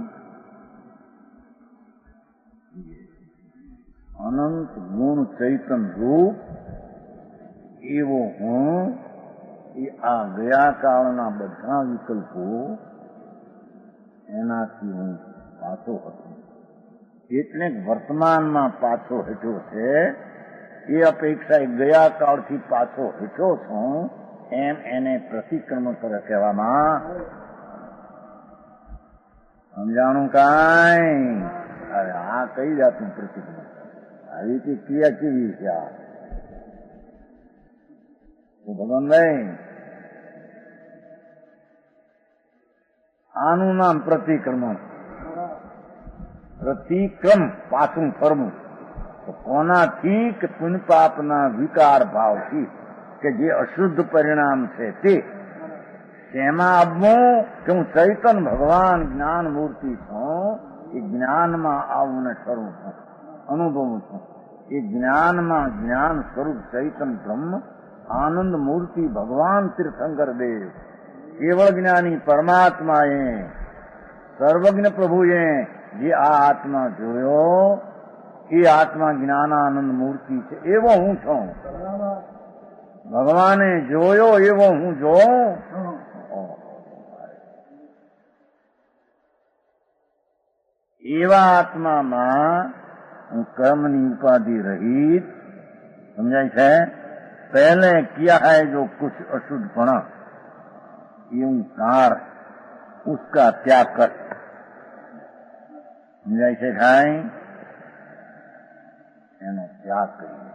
अनंत गुण चैतन रूप एवो हूँ। ये आ गया कालना बधा विकल्पो एनाथी हूँ पाछो हतो। એટલે વર્તમાનમાં પાછો હેઠો છે, એ અપેક્ષા ગયા કાળથી પાછો હેઠો છું એમ એને પ્રતિક્રમણ કરે કહેવામાં સમજાણું કાંઈ? અરે આ કઈ જાતનું પ્રતિક્રમણ? આવી રીતે ક્રિયા કેવી છે આ? ભગવાનભાઈ, આનું નામ પ્રતિક્રમણ. પ્રતિક્રમ પાછું ફરવું. તો કોનાથી? કે પુણ્ય પાપના વિકાર ભાવથી, કે જે અશુદ્ધ પરિણામ છે તે શેમાં આવવું? કે હું ચૈતન ભગવાન જ્ઞાન મૂર્તિ છું, એ જ્ઞાનમાં આવું ને શરૂ છું, અનુભવું છું. એ જ્ઞાનમાં જ્ઞાન સ્વરૂપ ચૈતન બ્રહ્મ આનંદ મૂર્તિ ભગવાન તીર્થંકર દેવ કેવળ જ્ઞાની પરમાત્માએ સર્વજ્ઞ પ્રભુએ જે આ આત્મા જોયો, એ આત્મા જ્ઞાનાનંદ મૂર્તિ છે, એવો હું છું. ભગવાને જોયો એવો હું જોઉં. એવા આત્મામાં હું કર્મની ઉપાધિ रहित, समझाई है। पहले किया है जो कुछ अशुद्धपणा, ये कार उसका त्याग कर। समझाई है भाई, એનો ત્યાગ કરીએ.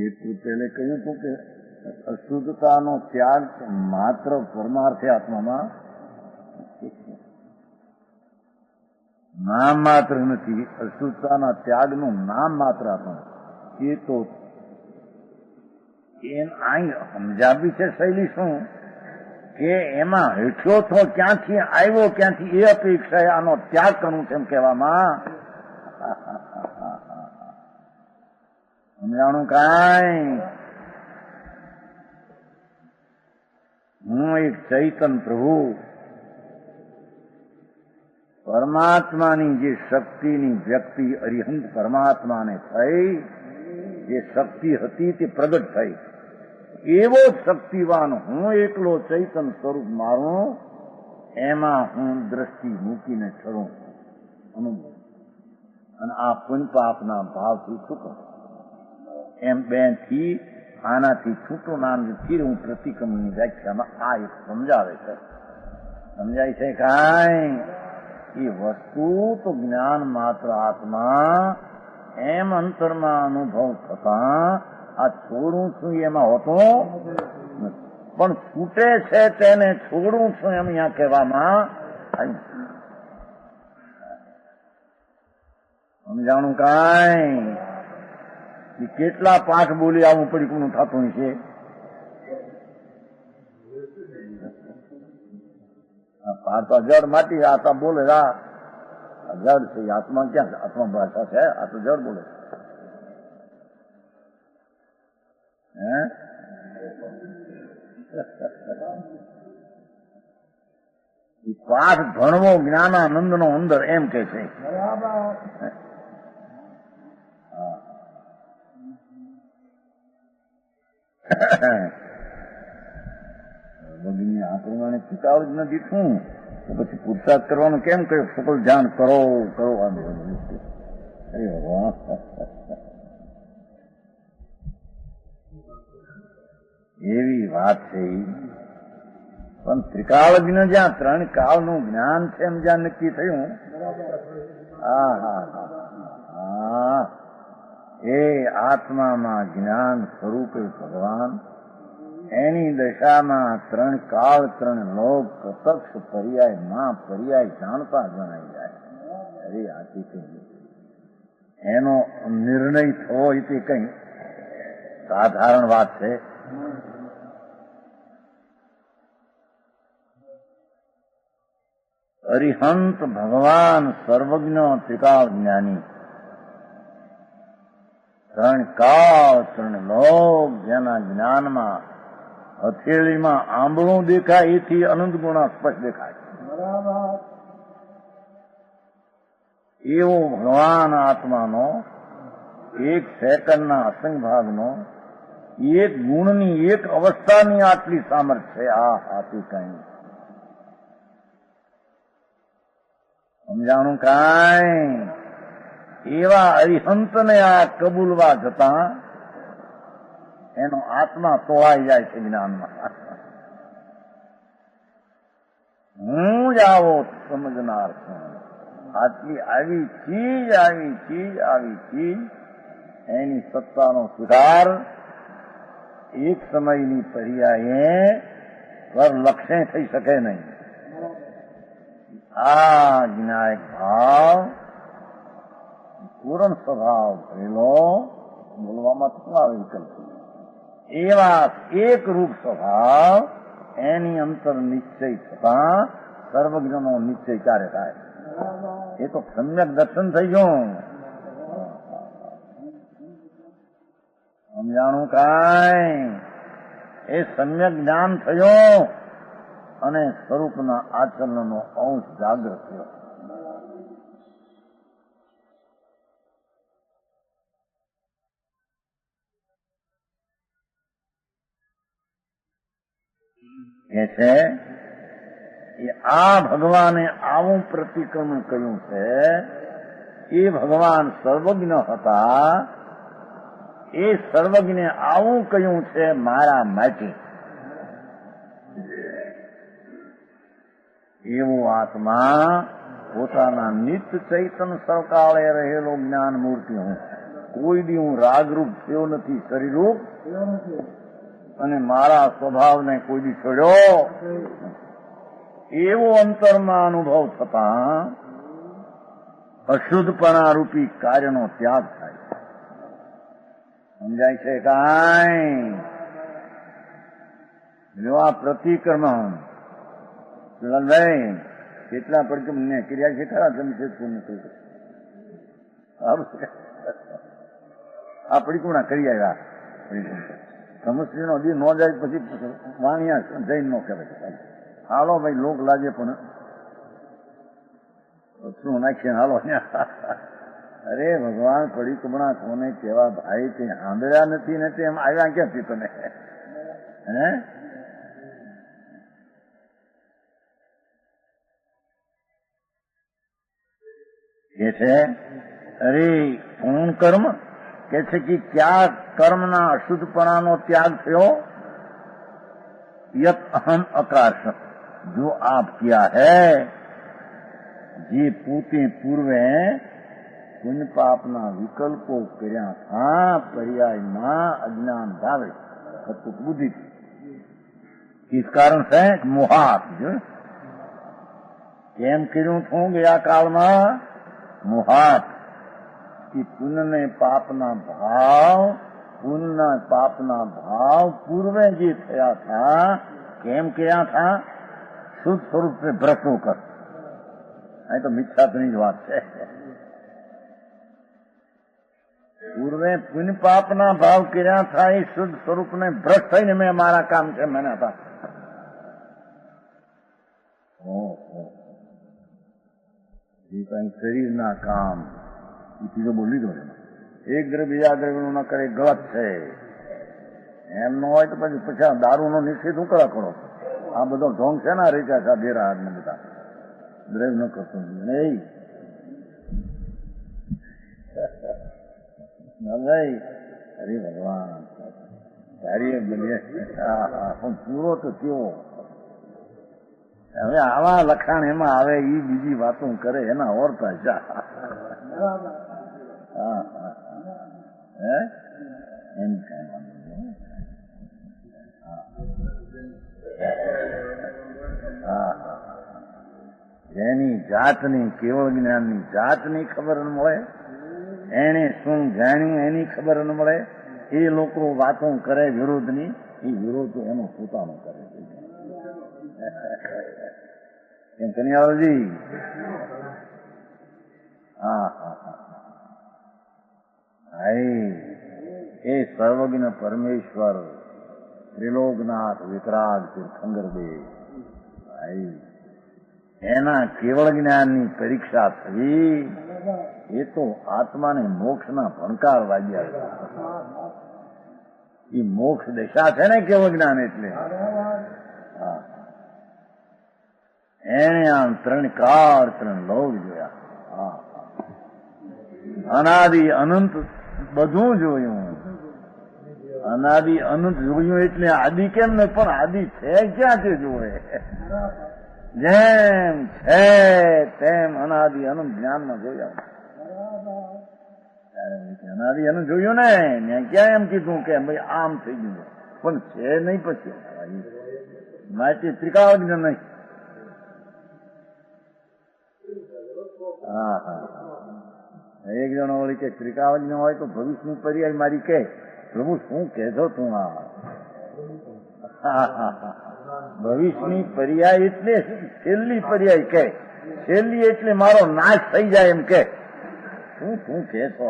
એટલું પહેલે કહ્યું હતું કે અશુદ્ધતાનો ત્યાગ માત્ર પરમાર્થે આત્મામાં નામ માત્ર નથી. અશુદ્ધતાના ત્યાગનું નામ માત્ર આત્મા, એ તો અહીં સમજાવી છે શૈલી શું કે એમાં હેઠો તો ક્યાંથી આવ્યો, ક્યાંથી એ અપેક્ષાએ આનો ત્યાગ કરવું છે એમ કહેવામાં સમજાણું કાંઈ? હું એક ચૈતન પ્રભુ પરમાત્માની જે શક્તિની વ્યક્તિ અરિહંત પરમાત્માને થઈ, જે શક્તિ હતી તે પ્રગટ થઈ, એવો જ શક્તિવાન હું એકલો ચૈતન સ્વરૂપ મારું, એમાં હું દ્રષ્ટિ મૂકીને ઠરું અનુભવ. અને આ પુણ્ય પાપના ભાવથી છૂટો, એમ બેથી આનાથી છૂટો નામથી હું પ્રતિક્રમણની વ્યાખ્યામાં આ એક સમજાવે છે. સમજાય છે કાંઈ? એ વસ્તુ તો જ્ઞાન માત્ર આત્મા એમ અંતરમાં અનુભવ થતા આ છોડું છું એમાં હોતો પણ છૂટે છે તેને છોડું છું એમ અહીંયા કહેવામાં સમજાણું કાંઈ? કેટલા પાઠ બોલી આવું પડીકું થતું છે. પાઠ તો જડ માટી, આતા બોલે જડ છે. આત્મા ક્યાં? આત્મા ભાષા છે, આ તો જડ બોલે. પાઠ ભણવો જ્ઞાનાનંદ નો અંદર એમ કે છે. સર્વજ્ઞ આ પ્રમાણે ચૂકાવ જ નથી શું તો પછી પુરુષાર્થ કરવાનું કેમ કહ્યું? સકલ ધ્યાન કરો કરો. અરે વાહ, એવી વાત છે. પણ ત્રિકાળજ્ઞ જ્યાં ત્રણ કાળનું જ્ઞાન છે એમ જ્યાં નક્કી થયું, એ આત્મામાં જ્ઞાન સ્વરૂપે ભગવાન, એની દશામાં ત્રણ કાળ ત્રણ લોક પ્રત્યક્ષ પર્યાય માં પર્યાય જાણતા જણાઈ જાય. અરે આથી કઈ એનો નિર્ણય થવો એ કઈ સાધારણ વાત છે. અરિહંત ભગવાન સર્વજ્ઞ ત્રિકાળ જ્ઞાની, ત્રણ કાળ ત્રણ લોક જેના જ્ઞાનમાં હથેળીમાં આંબળું દેખાય એથી અનંત ગુણા સ્પષ્ટ દેખાય. એવો ભગવાન આત્માનો એક સેકન્ડના અસંગ ભાગનો એક ગુણની એક અવસ્થાની આટલી સામર્થ્ય છે. આ હાથી કઈ સમજાણું કાંઈ? એવા અરિહંતને આ કબૂલવા જતા એનો આત્મા તોળાઈ જાય છે જ્ઞાનમાં. હું જ આવો સમજનાર છું. આટલી આવી ચીજ એની સત્તાનો સુધાર એક સમયની પર્યાયે પર લક્ષે થઈ શકે નહીં. આ જ્ઞાયક ભાવ પૂર્ણ સ્વભાવ થયેલો, બોલવામાં શું આવે વિકલ્પ, એવા એક રૂપ સ્વભાવ એની અંતર નિશ્ચય થતા સર્વજ્ઞનો નિશ્ચય ક્યારે થાય? એ તો સમ્યક દર્શન થઈ ગયું. સમજાણું કાંઈ? એ સમ્યક જ્ઞાન થયો અને સ્વરૂપના આચરણનો અંશ જાગ્રત થયો. એ છે એ આ ભગવાને આવું પ્રતિક્રમણ કર્યું છે. એ ભગવાન સર્વજ્ઞ હતા. એ સર્વજ્ઞે આવું કહ્યું છે મારા માટે. એવો આત્મા પોતાના નિત્ય ચૈતન સર્વકાળે રહેલો જ્ઞાન મૂર્તિ હું. કોઈ દી હું રાગરૂપ થયો નથી, શરીરરૂપ, અને મારા સ્વભાવને કોઈ દી છોડ્યો. એવો અંતરમાં અનુભવ થતા અશુદ્ધપણા રૂપી કાર્યનો ત્યાગ થાય. સમજાય છે કાંઈ? જો આ પ્રતિક્રમણ ભાઈ કેટલા પડકે મને ક્રિયા છે ખરા જમશેદ પૂર્ણ થઈ આ પડીકુણા કરી આવ્યા. સમસ્યાનો દી ન જાય પછી વાણિયા જઈને ન કહેવાય. હાલો ભાઈ લોક લાગે પણ શું નાખીએ હાલો. અરે ભગવાન પડીકુણા કોને કેવા ભાઈ તે સાંભળ્યા નથી ને તેમ આવ્યા ક્યાંથી તમે? હે કે છે અરે કોણ કર્મ કે છે કે ક્યાં કર્મના અશુદ્ધપણાનો ત્યાગ થયો? યત અહમ આકાશ, જો આપ કિયા હૈ જે પોતે પૂર્વે પુण्य પાપના વિકલ્પો કર્યા હતા, પર્યાયમાં અજ્ઞાન ભાવે સતુક બુદ્ધિ. किस कारण से? मोहात. કેમ કર્યું છું ગયા કાળમાં? મોહાત. कि पुण्य ने पापना भाव, पुण्य पापना भाव पूर्वे જે થયા था કેમ કર્યા था? શુદ્ધ સ્વરૂપ से भ्रष्ट होकर. અહીં તો મિથ્યાત્વની જ વાત છે. પૂર્વે પુण्य પાપના ભાવ કર્યા था એ શુદ્ધ સ્વરૂપને ભ્રષ્ટ થઈને મેં મારા કામ છે મને હતા. એ કઈ શરીરના કામ એ ચીજો બોલી દો. એક દ્રવ્ય બીજા દ્રવ્યનું ન કરે ગલત છે. એમ ન હોય તો પછી દારૂનો નિષેધ હું કરવા કરો? આ બધો ઢોંગ છે ને રીચા છે દેરા ને બધા દ્રવ ન કરતો નહીં ભાઈ. અરે ભગવાન કાર્ય બને પણ પૂરો તો કેવો. હવે આવા લખાણ એમાં આવે એ બીજી વાતો કરે એના ઓરતા જા હે એમ કઈ જેની જાતની કેવળ જ્ઞાનની જાતની ખબર ન મળે, એને શું જાણ્યું એની ખબર ન મળે, એ લોકો વાતો કરે વિરોધની, એ વિરોધ એનો પોતાનો કરે છે. એમ કનૈયાલાલજી એ સર્વજ્ઞ પરમેશ્વર ત્રિલોકનાથ વિતરાગ તીર્થંકર દેવ એના કેવળ જ્ઞાનની પરીક્ષા થવી એ તો આત્માને મોક્ષના ભણકાર વાગ્યા. એ મોક્ષ દશા છે ને કેવળ જ્ઞાન એટલે. એને આમ ત્રણ કાળ ત્રણ લોક જોયા, અનાદિ અનંત બધું જોયું. અનાદિ અનંત જોયું એટલે આદિ કેમ ને, પણ આદિ છે ક્યાંથી જોવે? જેમ છે તેમ અનાદિ અનંત જ્ઞાનમાં જોયા. અનાદિ અનંત જોયું ને, મેં ક્યાં એમ કીધું કે ભાઈ આમ થઈ ગયું, પણ છે નહીં. પછી માટે ત્રિકાવજ્ઞ નહીં. એક જણો વળી કે ત્રિકાવજ્ઞ હોય તો ભવિષ્યની પર્યાય મારી કે પ્રભુ શું કહેતો તું? ભવિષ્યની પર્યાય એટલે છેલ્લી પર્યાય કે, છેલ્લી એટલે મારો નાશ થઈ જાય એમ કે. શું કહેતો?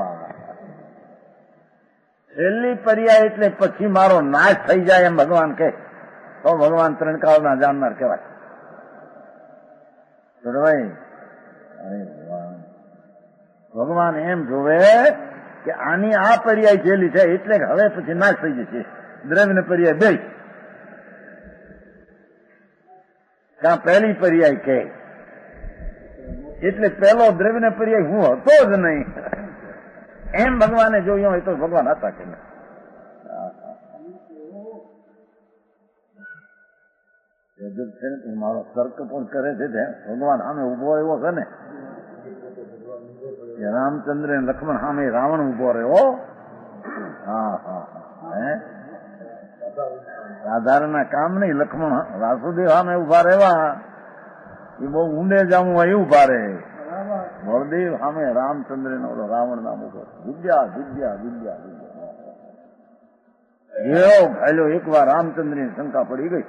છેલ્લી પર્યાય એટલે પછી મારો નાશ થઈ જાય એમ ભગવાન કે, તો ભગવાન ત્રણ કાળના જાણનાર કહેવાય. ભાઈ ભગવાન એમ જોવે કે આની આ પર્યાય છેલ્લી છે એટલે હવે પછી નાશ થઈ જશે. દ્રવ્ય પર્યાય બે કાં પહેલી પર્યાય કે એટલે પહેલો દ્રવ્ય પર્યાય હું હતો જ નહીં એમ ભગવાને જોયું હોય તો ભગવાન હતા કે નહીં? છે ને મારો તર્ક પણ કરે છે ભગવાન સામે ઉભો એવો છે ને, રામચંદ્ર અને લક્ષ્મણ સામે રાવણ ઉભો રહ્યો. સાધારણ કામ નહીં. લક્ષ્મણ વાસુદેવ સામે ઉભા રહેવા એ બહુ ઊંડે જવું હોય એવું ઉભા રહે. બળદેવ સામે રામચંદ્ર નો રાવણ નામ ઉભો વિદ્યા વિદ્યા વિદ્યા વિદ્યા જેવો ભાઈલો એકવાર રામચંદ્ર ની શંકા પડી ગઈ.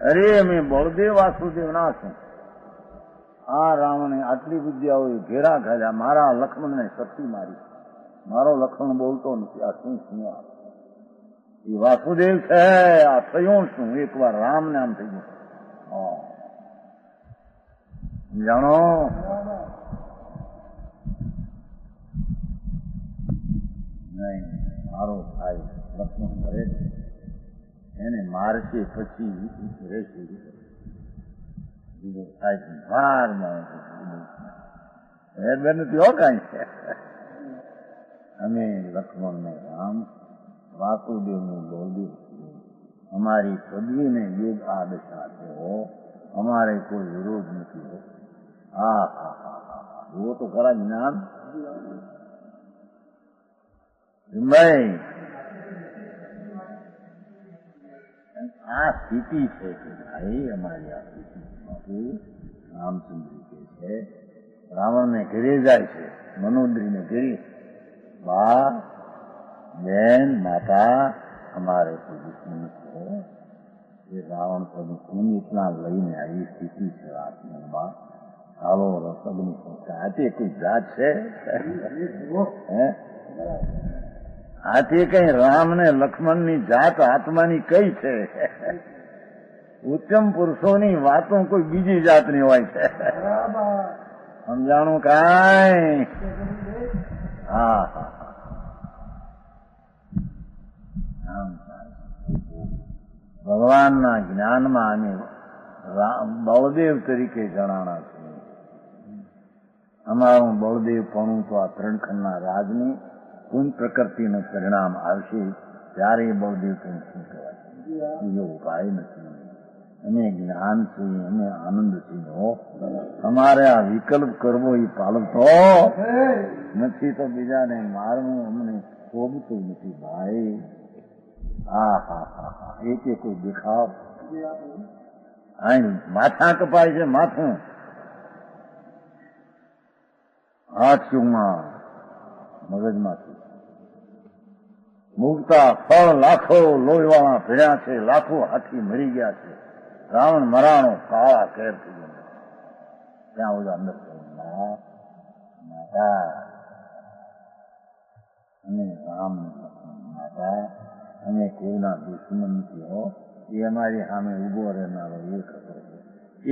અરે મેં બળદેવ વાસુદેવ ના છું, આ રાવણે આટલી વિદ્યાઓ ઘેરા ઘાલ્યા, મારા લક્ષ્મણને શક્તિ મારી, મારો લક્ષ્મણ બોલતો નથી, આ શું શું? એ વાસુદેવ છે, આ થયું શું? એકવાર રામ નામ થઈ ગયું. જાણો નહીં, મારો ભાઈ લક્ષ્મણ કરે છે, એને મારશે પછી રહેશે. અમે લક્ષ્મણ ને રામ, વાસુદેવ ને બળદેવ, અમારી પદવીને યોગ આ દશા છે, અમારે કોઈ વિરોધ નથી. એવો તો ખરા જ્ઞાન ભાઈ. આ સ્થિતિ છે કે ભાઈ અમારી આ સ્થિતિ રામચંદ્ર કે છે, રાવણને ઘેરે જાય છે, મનોદરીને ઘેરી, બા બેન માતા અમારે કોઈ દુશ્મન છે, એ રાવણ પદનું ખૂન એટલા લઈને આવી સ્થિતિ છે આત્મામાં. ચાલો રસગની સંસ્થા આથી કોઈ જાત છે? આથી કઈ રામ ને લક્ષ્મણ ની જાત આત્માની કઈ છે? ઉત્તમ પુરુષોની વાતો કોઈ બીજી જાતની હોય છે. સમજાણું કાંઈ? હા ભગવાનના જ્ઞાનમાં અમે બળદેવ તરીકે જણાણા છીએ. અમારું બળદેવપણું તો આ ત્રણખંડના રાજની કોઈ પ્રકૃતિનું પરિણામ આવશે ત્યારે બળદેવ શું કહેવાય? બીજો ઉપાય નથી. અમે જ્ઞાન છીએ, અમે આનંદ છીએ. અમારે આ વિકલ્પ કરવો એ પાલવતો નથી, તો બીજાને મારવું અમને શોભતું નથી ભાઈ. હા હા હા હા, એક કોઈ દેખાવ માથા કપાય છે, માથું હાથમાં મગજમાંથી મૂકતા ફળ લાખો લોહીવાળા ભેળ્યા છે, લાખો હાથી મરી ગયા છે, રાવણ મરાણો કાળા કેર થઈ ગયા. ત્યાં બધા અંદર માતા અને રામ માતા અમે કોઈના દુશ્મન નથી હો. એ અમારી સામે ઉભો રહેનારો એક હતો.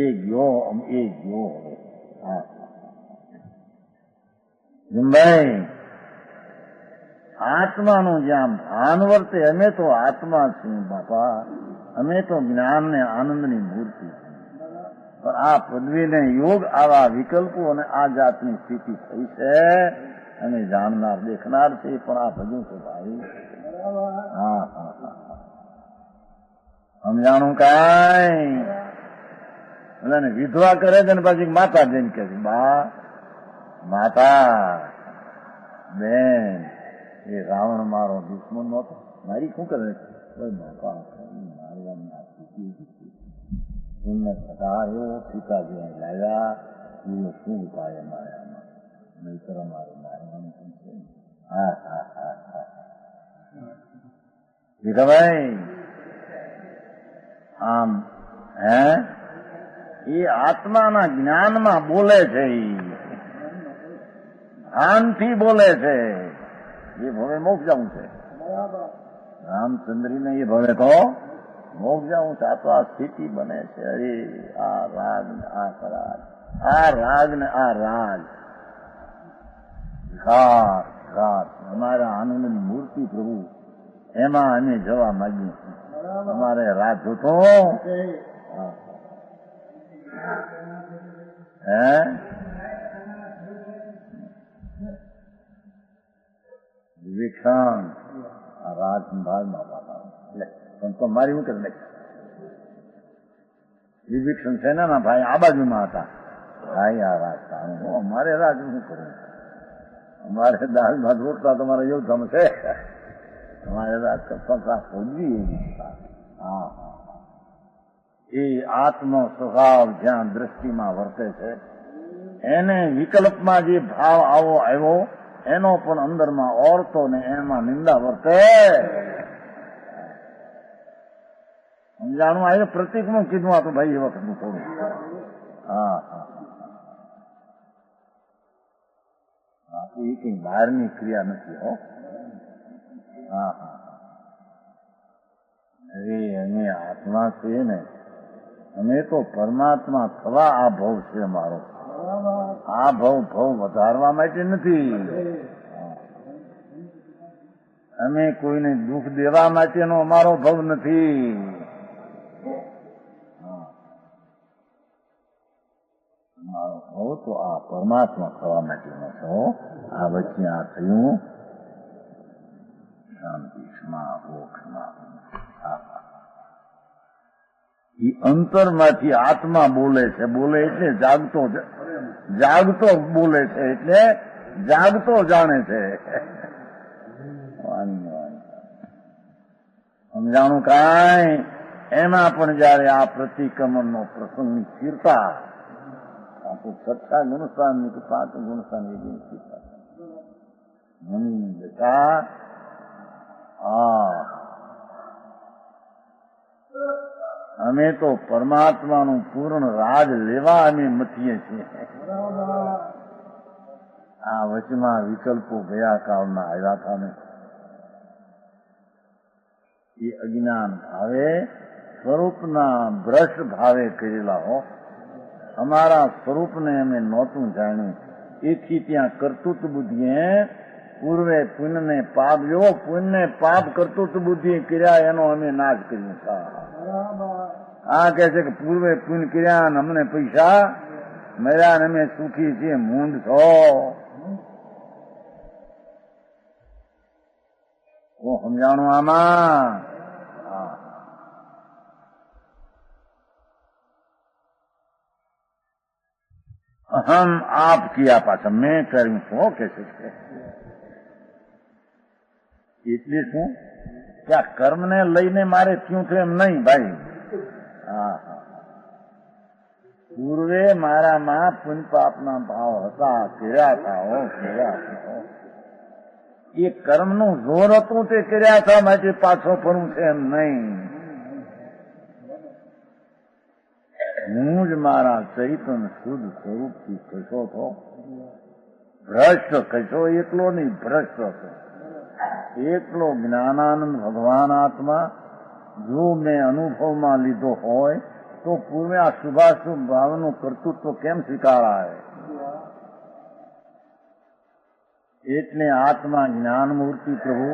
એ ગયો હવે. હા ભાઈ, આત્માનું જ્યાં ભાન વર્તે, અમે તો આત્મા છીએ બાપા. અમે તો જ્ઞાન ને આનંદની મૂર્તિ છીએ. પણ આ પદવીને યોગ આવા વિકલ્પો અને આ જાતની સ્થિતિ થઈ છે. અમે જાણનાર દેખનાર છે, પણ આ ભજવું છે ભાઈ. હા હા હા, સમજાણું કાંઈ? એટલે વિધવા કરે છે ને પછી માતા જઈને કે છે, બા માતા બેન, એ રાવણ મારો દુશ્મન નહોતો, મારી શું કરે? બાપા મારવાની થતા એવો સીતાજી લાવ્યા, એવો શું ઉપાય અમારે આમાં? નહીતર અમારે મારવાનું શું છે? હા હા હા હા, ભાઈ આમ એ આત્માના જ્ઞાનમાં બોલે છે, ભાનથી બોલે છે. એ ભવે મોક્ષ જવું છે. રામચંદ્રીને એ ભવે તો મોક્ષ જવું છે. આ તો આ સ્થિતિ બને છે. અરે આ રાગ ને આ કરાગ, આ રાગ ને આ રાગ, અમારા આનંદની મૂર્તિ પ્રભુ, એમાં અમે જવા માંગીએ છીએ. અમારે રાત જોતો વિવેક્ષણ આ રાત સંભાળમાં પણ તો મારી શું કરી વિવેક્ષણ છે ને ભાઈ, આ બાજુમાં હતા ભાઈ. આ રાત અમારે રાત શું કરું? અમારે દાળ ભાત રોટલા તમારે એવું જમશે. તમારે રાત કરતા ખોદવી એવી. હા હા, એ આત્મ સ્વભાવ જ્યાં દ્રષ્ટિમાં વર્તે છે, એને વિકલ્પમાં જે ભાવ આવો આવ્યો એનો પણ અંદરમાં ઓરતો ને એમાં નિંદા વર્તે. સમજાણું આવ્યું? પ્રતિકનું કીધું હતું ભાઈ એ વખતનું થોડું. હા હા, એ કઈ બહારની ક્રિયા નથી હો. હા હા, અરે અમે આત્મા છીએ ને, અમે તો પરમાત્મા થવા આ ભવ છે અમારો. આ ભવ વધારવા માટે નથી. અમે કોઈને દુઃખ દેવા માટેનો અમારો ભવ નથી. અમારો ભવ તો આ પરમાત્મા થવા માટેનો છે. આ વચ્ચે આ થયું શાંતિ ક્ષમા મોક્ષમાં. એ અંતરમાંથી આત્મા બોલે છે. બોલે એટલે જાગતો બોલે છે, એટલે જાગતો જાણે છે. સમજાણું કાંઈ? એમાં પણ જયારે આ પ્રતિક્રમણનો પ્રસંગની સ્થિરતા, આ તો છઠ્ઠા ગુણસ્થાનની કે પાંચ ગુણસ્થાન એની સ્થિરતા મની દશા. અમે તો પરમાત્માનું પૂર્ણ રાજ લેવા અમે મથીએ છીએ. આ વચમાં વિકલ્પો ગયા કાળના આવ્યા હતા ને, એ અજ્ઞાન ભાવે સ્વરૂપના ભ્રષ્ટ ભાવે કરેલા હો. અમારા સ્વરૂપને અમે નહોતું જાણ્યું, એથી ત્યાં કરતૂત બુદ્ધિએ પૂર્વે પુણ્ય ને પાપ જો પુણ્ય ને પાપ કરતું તો બુદ્ધિ કર્યા એનો અમે નાશ કર્યું. આ કહે છે કે પૂર્વે પુણ્ય કર્યા ને અમને પૈસા મળ્યા ને અમે સુખી છીએ. મૂંડ છો. હું સમજાણું આમાં. અહમ આપ કિયા પાછા મેં કર્યું શું કે છે એટલે શું કે આ કર્મને લઈને મારે થયું છે એમ નહીં ભાઈ. હા પૂર્વે મારામાં પુણ્ય પાપના ભાવ હતા, કર્યા હતા. એ કર્મનું જોર હતું તે કર્યા હતા માટે પાછો ફરવું છે એમ નહીં. હું જ મારા ચૈતન્ય શુદ્ધ સ્વરૂપથી ખસો હતો. ભ્રષ્ટ ખસો એકલો નહીં, ભ્રષ્ટ હતો એકલો. જ્ઞાનાનંદ ભગવાન આત્મા જો મેં અનુભવમાં લીધો હોય તો પૂર્વે આ શુભાશુભ ભાવનું કર્તૃત્વ કેમ સ્વીકારાય? એટલે આત્મા જ્ઞાન મૂર્તિ પ્રભુ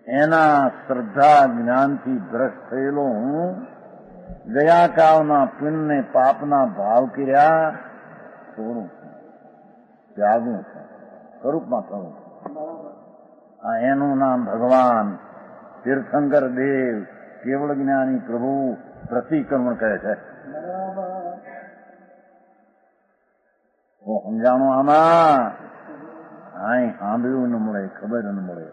એના શ્રદ્ધા જ્ઞાનથી ભ્રષ્ટ થયેલો હું ગયા કાળના પુણ્ય પાપના ભાવ કર્યા છોડું છું, ત્યાગું છું, સ્વરૂપમાં કરું છું. આ એનું નામ ભગવાન તીર્થંકર દેવ કેવળ જ્ઞાની પ્રભુ પ્રતિક્રમણ કહે છે. સમજાણું આમાં? અહીં સાંભળ્યું ન મળે, ખબર ન મળે.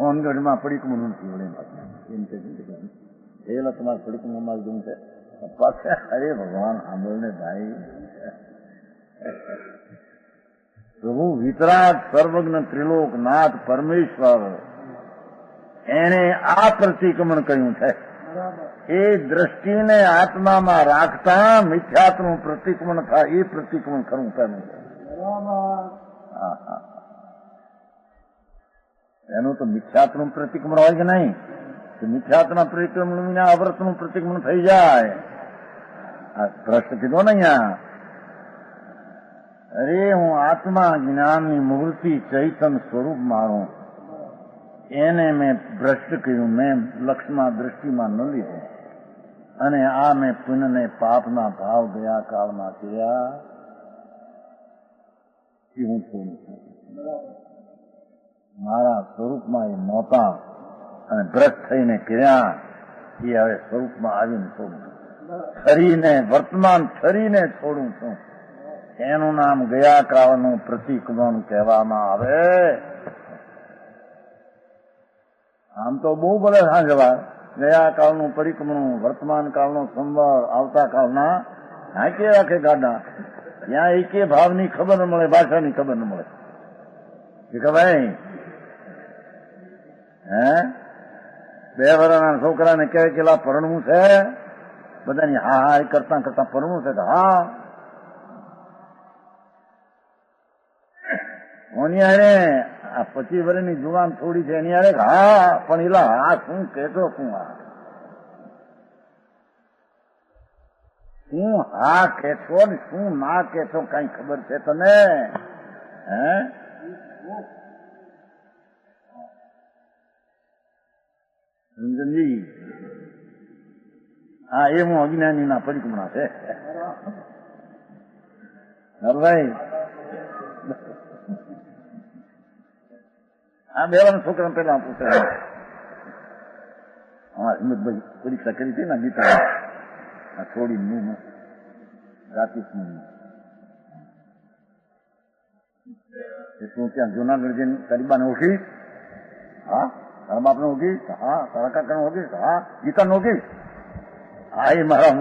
હોનગઢમાં પડીકમું નથી વળે એમ કે તમારે પડીકમું મારું ગમ છે પાસે. અરે ભગવાન સાંભળને ભાઈ. પ્રભુ વિતરાગ સર્વજ્ઞ ત્રિલોકનાથ પરમેશ્વર એને આ પ્રતિક્રમણ કર્યું છે. એ દ્રષ્ટિને આત્મામાં રાખતા મિથ્યાત્વનું પ્રતિક્રમણ થાય એ પ્રતિક્રમણ કરવું પહેલું છે. એનું તો મિથ્યાત્વનું પ્રતિક્રમણ હોય કે નહીં? મિથ્યાત્વના પ્રતિક્રમણ વિના અવ્રતનું પ્રતિક્રમણ થઈ જાય. આ પ્રશ્ન કીધો ને અહીંયા. અરે હું આત્મા જ્ઞાનની મૂર્તિ ચૈતન્ય સ્વરૂપ મારું એને મેં ભ્રષ્ટ કર્યું, મેં લક્ષ્યમાં દ્રષ્ટિમાં ન લીધું. અને આ મેં પુણ્યને પાપના ભાવ ગયા કાળમાં કર્યા એ હું છોડું છું. મારા સ્વરૂપમાં એ નહોતા અને ભ્રષ્ટ થઈને કર્યા એ હવે સ્વરૂપમાં આવીને છોડું છું. થરીને વર્તમાન થરીને છોડું છું. એનું નામ ગયા કાળનું પ્રતિક્રમણ કહેવામાં આવે. આમ તો બહુ બધા સાંજવા ગયા કાળનું પરિક્રમણ, વર્તમાન કાળનો સંવર, આવતા કાળના હાંકે રાખે ગાડા. ત્યાં એકે ભાવની ખબર ન મળે, ભાષાની ખબર ન મળે કે ભાઈ હે 2 વર્ષના છોકરાને કહે કે પરણવું છે, બધાની હા હા કરતા કરતા પરણવું છે. હા ઓની હારે આ 25 વર્ષની જુવાન થોડી છે એની હારે હા, પણ એલા હા શું કેતો શું શું હા કેશો ને શું ના કેશો કઈ ખબર છે તને? હે સમજી? હા એ હું અજ્ઞાની ના પરિક્રમણા છે. ભાઈ આ 2 વર્ષના છોકરા પેલા પૂછે હિંમતભાઈ પરીક્ષા કરી હતી ને ગીતા થોડી નું રાતી તું ત્યાં જુનાગઢ જઈને તારી બાને ઓળખીશ? હા. તારા બાપને ઓળખીશ? હા. તારા કાકાને ઓળખીશ? હા. ગીતાને ઓળખીશ? હા એ મારા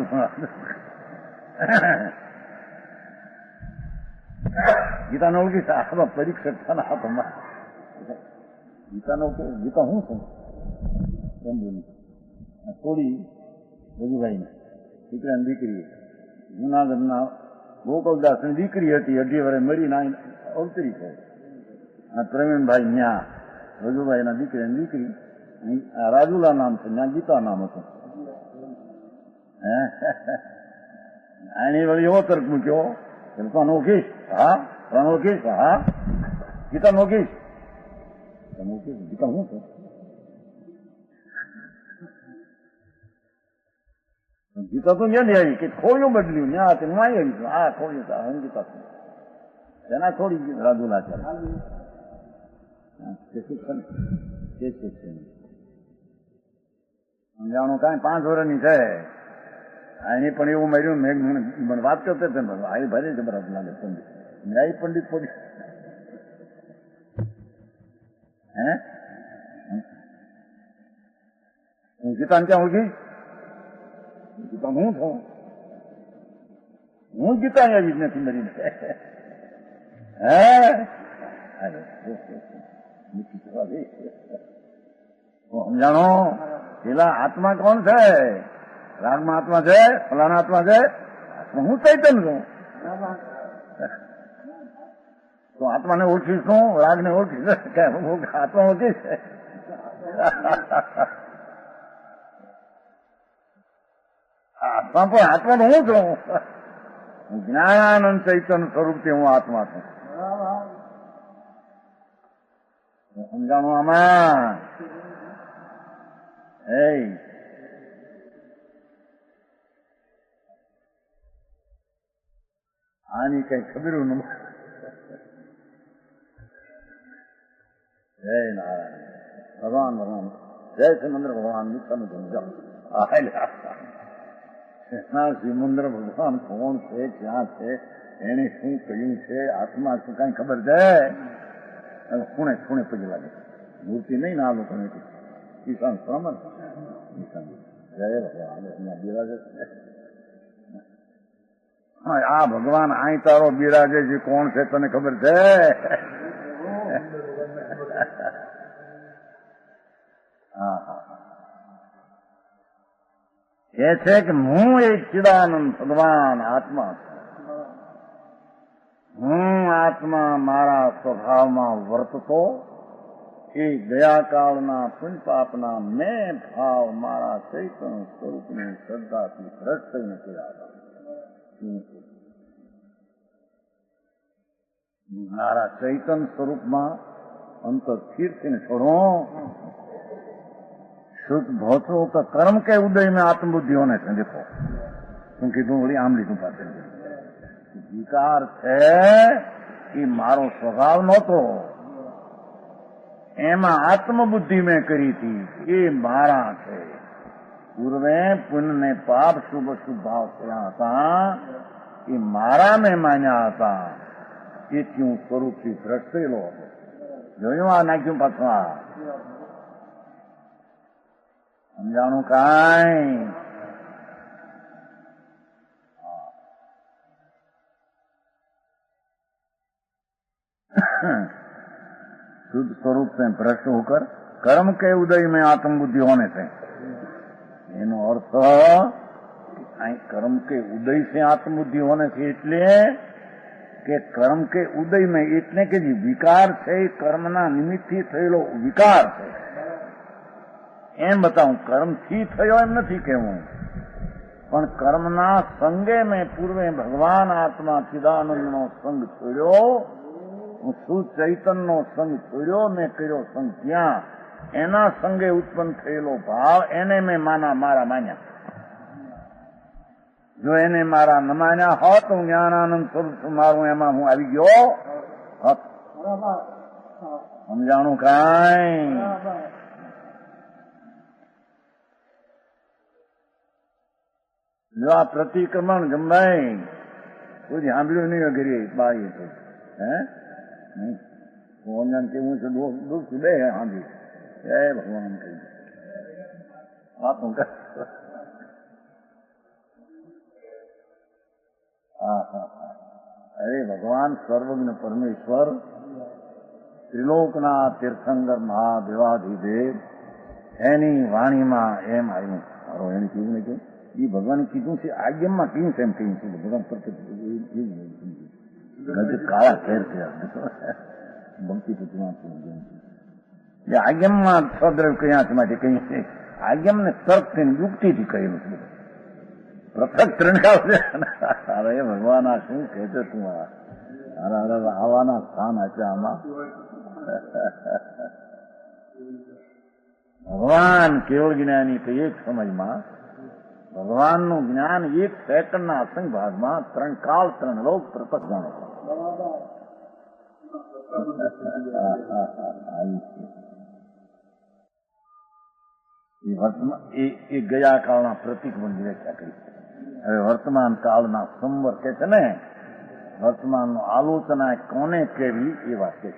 ગીતાને ઓળખીશ? હા પરીક્ષા થવાના હાથમાં ગીતાનો ગીતા હું છું એમ બોલી થોડી રઘુભાઈ દીકરાની દીકરી જુનાગઢના ગોકળદાસની દીકરી હતી, 18 વર્ષે મળીને અવતરી છે. આ પ્રવીણભાઈ ન્યા રઘુભાઈના દીકરાની દીકરી રાજુલા નામ છે, ત્યાં ગીતા નામ હતું. આની વળી એવો તર્ક મૂક્યો તો નોખીશ, હા નોખીશ, હા ગીતા નોખીશ, ગીતા શું છે? ગીતા તો ન્યા આવી કે ખોયું બદલ્યું ન્યા હું આવી આ ખોયું ગીતા એના થોડી ગયું રાજુલાચાર્ય સમજાણું કાંઈ 5 વર્ષની છે એની પણ એવું માર્યું મેં મને વાત કરતો હતો આવી ભારે જબરદસ્ત લાગે પંડિત ન્યાય પંડિત પડી હે હું ગીતાને ક્યાં ઓળખી ગીતા હું છું હું ગીતા આવી જ નથી મરીને હે સમજાણો પેલા આત્મા કોણ છે? રાગમાં આત્મા છે, ફલાના આત્મા છે, હું ચૈતન છું. તો આત્માને ઓળખીશ શું? રાગને ઓળખીશ આત્મા ઓળખીશ આત્મા પણ આત્મા તો હું છું. જ્ઞાનાનંદ ચૈતન્ય સ્વરૂપથી હું આત્મા છું. સમજાણું આમાં? આની કઈ ખબર ન જય નારાયણ ભગવાન ભગવાન જય સિમંદર ભગવાન નિત્યાનું સમજાવ સિમંદર ભગવાન કોણ છે, ક્યાં છે, એને શું કહ્યું છે, આત્મા શું કઈ ખબર છે? ખૂણે ખૂણે પગે લાગે મૂર્તિ નહીં ના લોકોને કિસાન શ્રમણ જય ભગવાન બિરાજે. આ ભગવાન અહીં તારો બિરાજે છે કોણ છે તને ખબર છે? એ છે કે હું એક ચિદાનંદ ભગવાન આત્મા છું. હું આત્મા મારા સ્વભાવમાં વર્તતો એ ગયા કાળના પુણ્ય પાપના મેં ભાવ મારા ચૈતન્ય સ્વરૂપની શ્રદ્ધાથી ભ્રષ્ટ થઈને કર્યા. મારા ચૈતન્ય સ્વરૂપમાં અંતર સ્થિર થઈને છોડો શુદ્ધ ભોતો તો કર્મ કે ઉદય में आत्मबुद्धि होने से देखो तुम કીધું વળી આમ લીધું પાસે વિકાર છે એ મારો સ્વભાવ નહોતો, એમાં આત્મબુદ્ધિ મેં કરી હતી એ મારા છે. પૂર્વે પુણ્ય ને પાપ શુભ શુભ ભાવ થયા હતા એ મારા મેં માન્યા હતા. એથી હું સ્વરૂપથી ભ્રષ્ટ થયેલો હતો. જોયું આ નાખ્યું પાછું સમજાણું કાંઈ? शुद्ध स्वरूप से भ्रष्ट होकर कर्म के उदय में आत्मबुद्धि होने से एनो अर्थ कर्म के उदय से आत्मबुद्धि होने से એટલે કે કર્મ કે ઉદય में એટલે કે જે વિકાર છે એ કર્મના નિમિત્તથી થયેલો વિકાર છે એમ બતાવું. કર્મથી થયો એમ નથી કહેવું, પણ કર્મના સંગે મેં પૂર્વે ભગવાન આત્મા ચિદાનંદનો સંગ છોડ્યો, હું શુદ્ધ ચૈતનનો સંગ છોડ્યો, મેં કર્યો સંગ ત્યાં એના સંગે ઉત્પન્ન થયેલો ભાવ એને મેં મારા માન્યા. જો એને મારા ન માન્યા હોત હું જ્ઞાનાનંદ સ્વરૂપ મારું એમાં હું આવી ગયો હોત. સમજાણું કાંઈ? જો આ પ્રતિક્રમણ ગમાય કોઈ સાંભળ્યું નહીં વગેરે બાઈ તો હે ભગવાન કેવું છે દુઃખ બે સાંભળી એ ભગવાન કહ્યું વાતું કર. અરે ભગવાન સર્વજ્ઞ પરમેશ્વર ત્રિલોકના તીર્થંકર મહાદેવાધિદેવ એની વાણીમાં એમ આવ્યું મારો એને કીધું ને કે એ ભગવાને કીધું છે આજ્ઞામાં કેવું છે એમ કહ્યું છે ભગવાન ગજ કાળા ફેર થયા ભક્તિ પૂછવા આજ્ઞામાં સ્વદ્રવ કયા છે માટે કહ્યું છે આજ્ઞામને તર્કથી યુક્તિથી કહેલું છે. પૃથક ત્રણકાળ છે. અરે ભગવાન આ શું કે છે તું? અરે આવાના સ્થાન આપ્યા આમાં. ભગવાન કેવળ જ્ઞાની તો એક સમયમાં ભગવાનનું જ્ઞાન એક સેકન્ડના અસંગ ભાગમાં 3 કાળ 3 લોક પ્રપત જાણે છે. એ ગયા કાળના પ્રતિક પણ વ્યાખ્યા કરી. હવે વર્તમાન કાળના સંવર કે છે ને, વર્તમાનનો આલોચના કોને કેવી એ વાત છે.